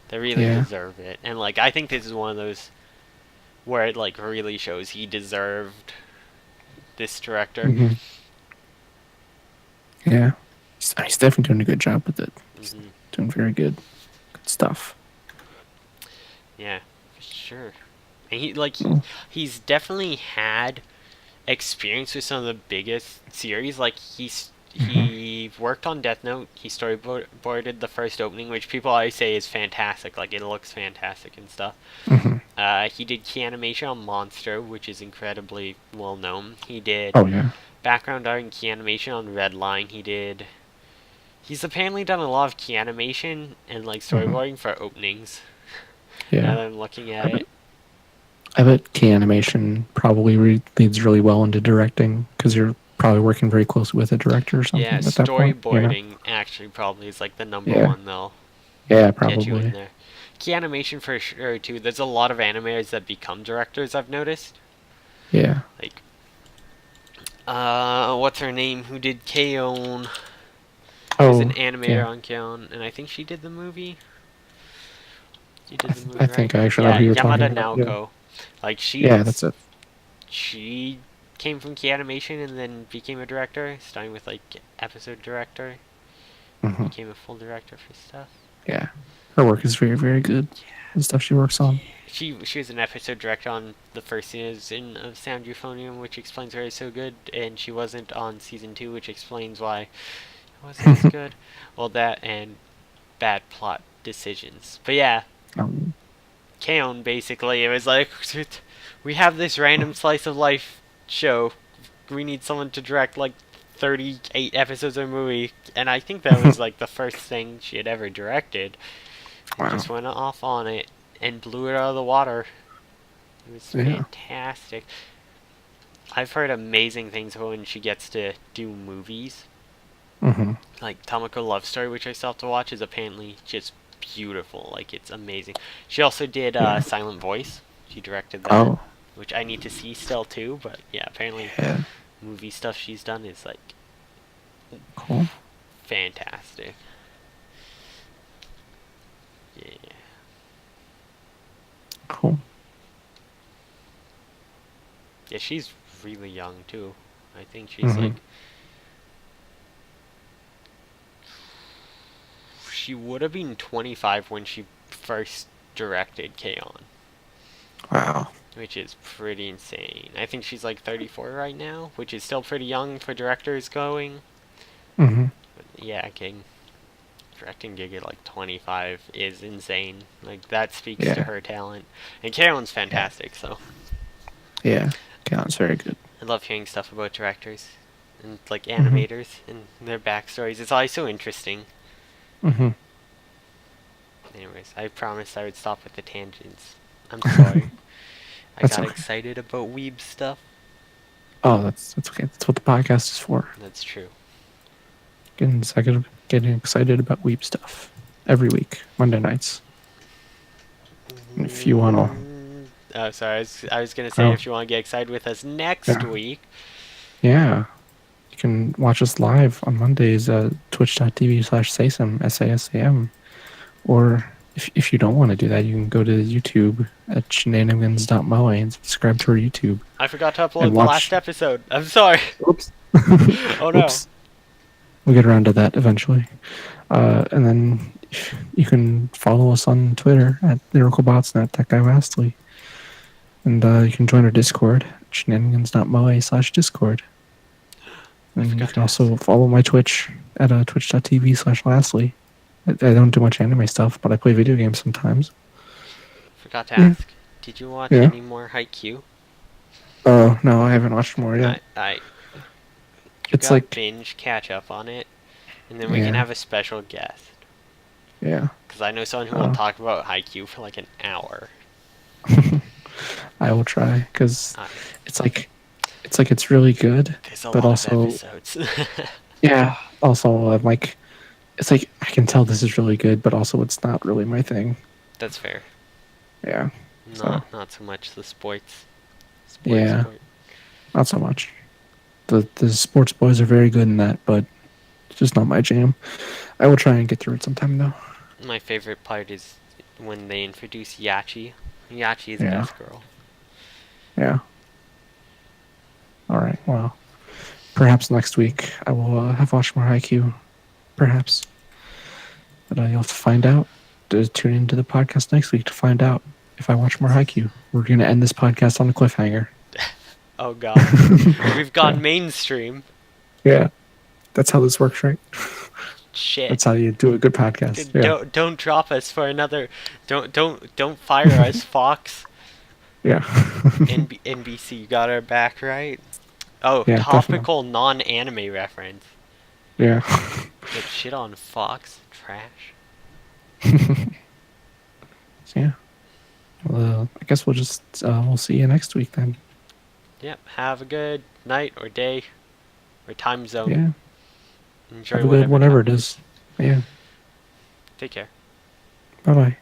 They really Yeah. deserve it, and like I think this is one of those where it like really shows he deserved this director. Mm-hmm. Yeah. He's definitely doing a good job with it. He's Hmm. doing very good stuff. Yeah, for sure. And he like Mm. he's definitely had experience with some of the biggest series. Like he worked on Death Note. He storyboarded the first opening, which people always say is fantastic. Like it looks fantastic and stuff. Mm-hmm. He did key animation on Monster, which is incredibly well known. He did Oh yeah. background art and key animation on Redline. He's apparently done a lot of key animation and like storyboarding for openings. Now Yeah. that I'm looking at it. I bet key animation probably leads really well into directing because you're probably working very closely with a director or something Yeah, at that point. storyboarding actually probably is like the number Yeah. one they'll Yeah, get you in probably. there. Key animation for sure too. There's a lot of animators that become directors, I've noticed. Yeah. Like what's her name who did K-On? She's an animator yeah. on K-On, and I think she did the movie. She did the movie, I right? think I actually know Yeah, who you're Yamada talking about. Yeah. Naoko. Like Yeah, that's it. she came from key animation and then became a director, starting with like episode director. Hmm. Became a full director for stuff. Yeah. Her work is very, very good. The stuff she works on. She was an episode director on the first season of Sound Euphonium, which explains why it's so good, and she wasn't on season 2, which explains why it wasn't as good. Well, that and bad plot decisions. But yeah, Um, K-On! Basically, it was like, we have this random slice of life show. We need someone to direct like 38 episodes of a movie, and I think that was like the first thing she had ever directed. wow. Just went off on it and blew it out of the water. It was Yeah. fantastic. I've heard amazing things about when she gets to do movies. Hmm. Like Tamako Love Story, which I still have to watch, is apparently just beautiful. Like it's amazing. She also did Yeah. Silent Voice. She directed that, Oh. which I need to see still too. But yeah, apparently Yeah. movie stuff she's done is like Cool. fantastic. Yeah. Cool. Yeah, she's really young too. I think she's Mhm. like she would have been 25 when she first directed K-On! Wow. Which is pretty insane. I think she's like 34 right now, which is still pretty young for directors going. Hmm. But yeah, directing gig at like 25 is insane. Like that speaks Yeah. to her talent. And K-On!'s fantastic, so Yeah. Yeah, it's very good. I love hearing stuff about directors and like Mm-hmm. animators and their backstories. It's always so interesting. Hmm. Anyways, I promised I would stop with the tangents. I'm sorry. I That's got okay. excited about weeb stuff. Oh, that's okay. That's what the podcast is for. That's true. Getting excited about weeb stuff every week, Monday nights. And if you wanna, Oh, sorry. I was gonna say Oh. if you want to get excited with us next Yeah. week. yeah, you can watch us live on Mondays at twitch.tv/SASAM, SASAM, or if you don't want to do that, you can go to YouTube at shenanimans.moe and subscribe to our YouTube I forgot to and upload the last watch. episode. I'm sorry. Oops. Oh no. Oops. We'll get around to that eventually. And then you can follow us on Twitter at LyricalBotsNet, that guy Wastly. And you can join our Discord, shenanigans.moe/Discord. And you forgot can to also ask. follow my Twitch at twitch.tv/Lastly. I don't do much anime stuff, but I play video games sometimes. Forgot to Yeah. ask. Did you watch Yeah. any more Haikyuu? Oh, no, I haven't watched more yet. I It's got like, binge catch up on it, and then we can yeah, have a special guest. yeah. Because I know someone who will talk about Haikyuu for like an hour. I will try, because Uh, it's like it's really good, there's a but lot of also, episodes. yeah, also I'm like, it's like I can tell this is really good, but also it's not really my thing. That's fair. Yeah. So Not so much the sports. yeah, Sport. not so much. The sports boys are very good in that, but it's just not my jam. I will try and get through it sometime though. My favorite part is when they introduce Yachi. Yachi is Yeah. best girl. Yeah. All right. Well, perhaps next week I will have watched more Haikyuu. Perhaps, but you'll have to find out. Tune into the podcast next week to find out if I watch more Haikyuu. We're gonna end this podcast on a cliffhanger. Oh god. We've gone mainstream. Yeah, that's how this works, right? Shit. That's how you do a good podcast. Yeah. Don't drop us for another. Don't fire us, Fox. Yeah. NBC, you got our back, right? Oh, Yeah, topical non-anime reference. Yeah. Get shit on, Fox. Trash. Yeah. Well, I guess we'll see you next week then. Yep. Have a good night or day or time zone. Yeah. Enjoy Have a good whatever it is. Yeah. Take care. Bye bye.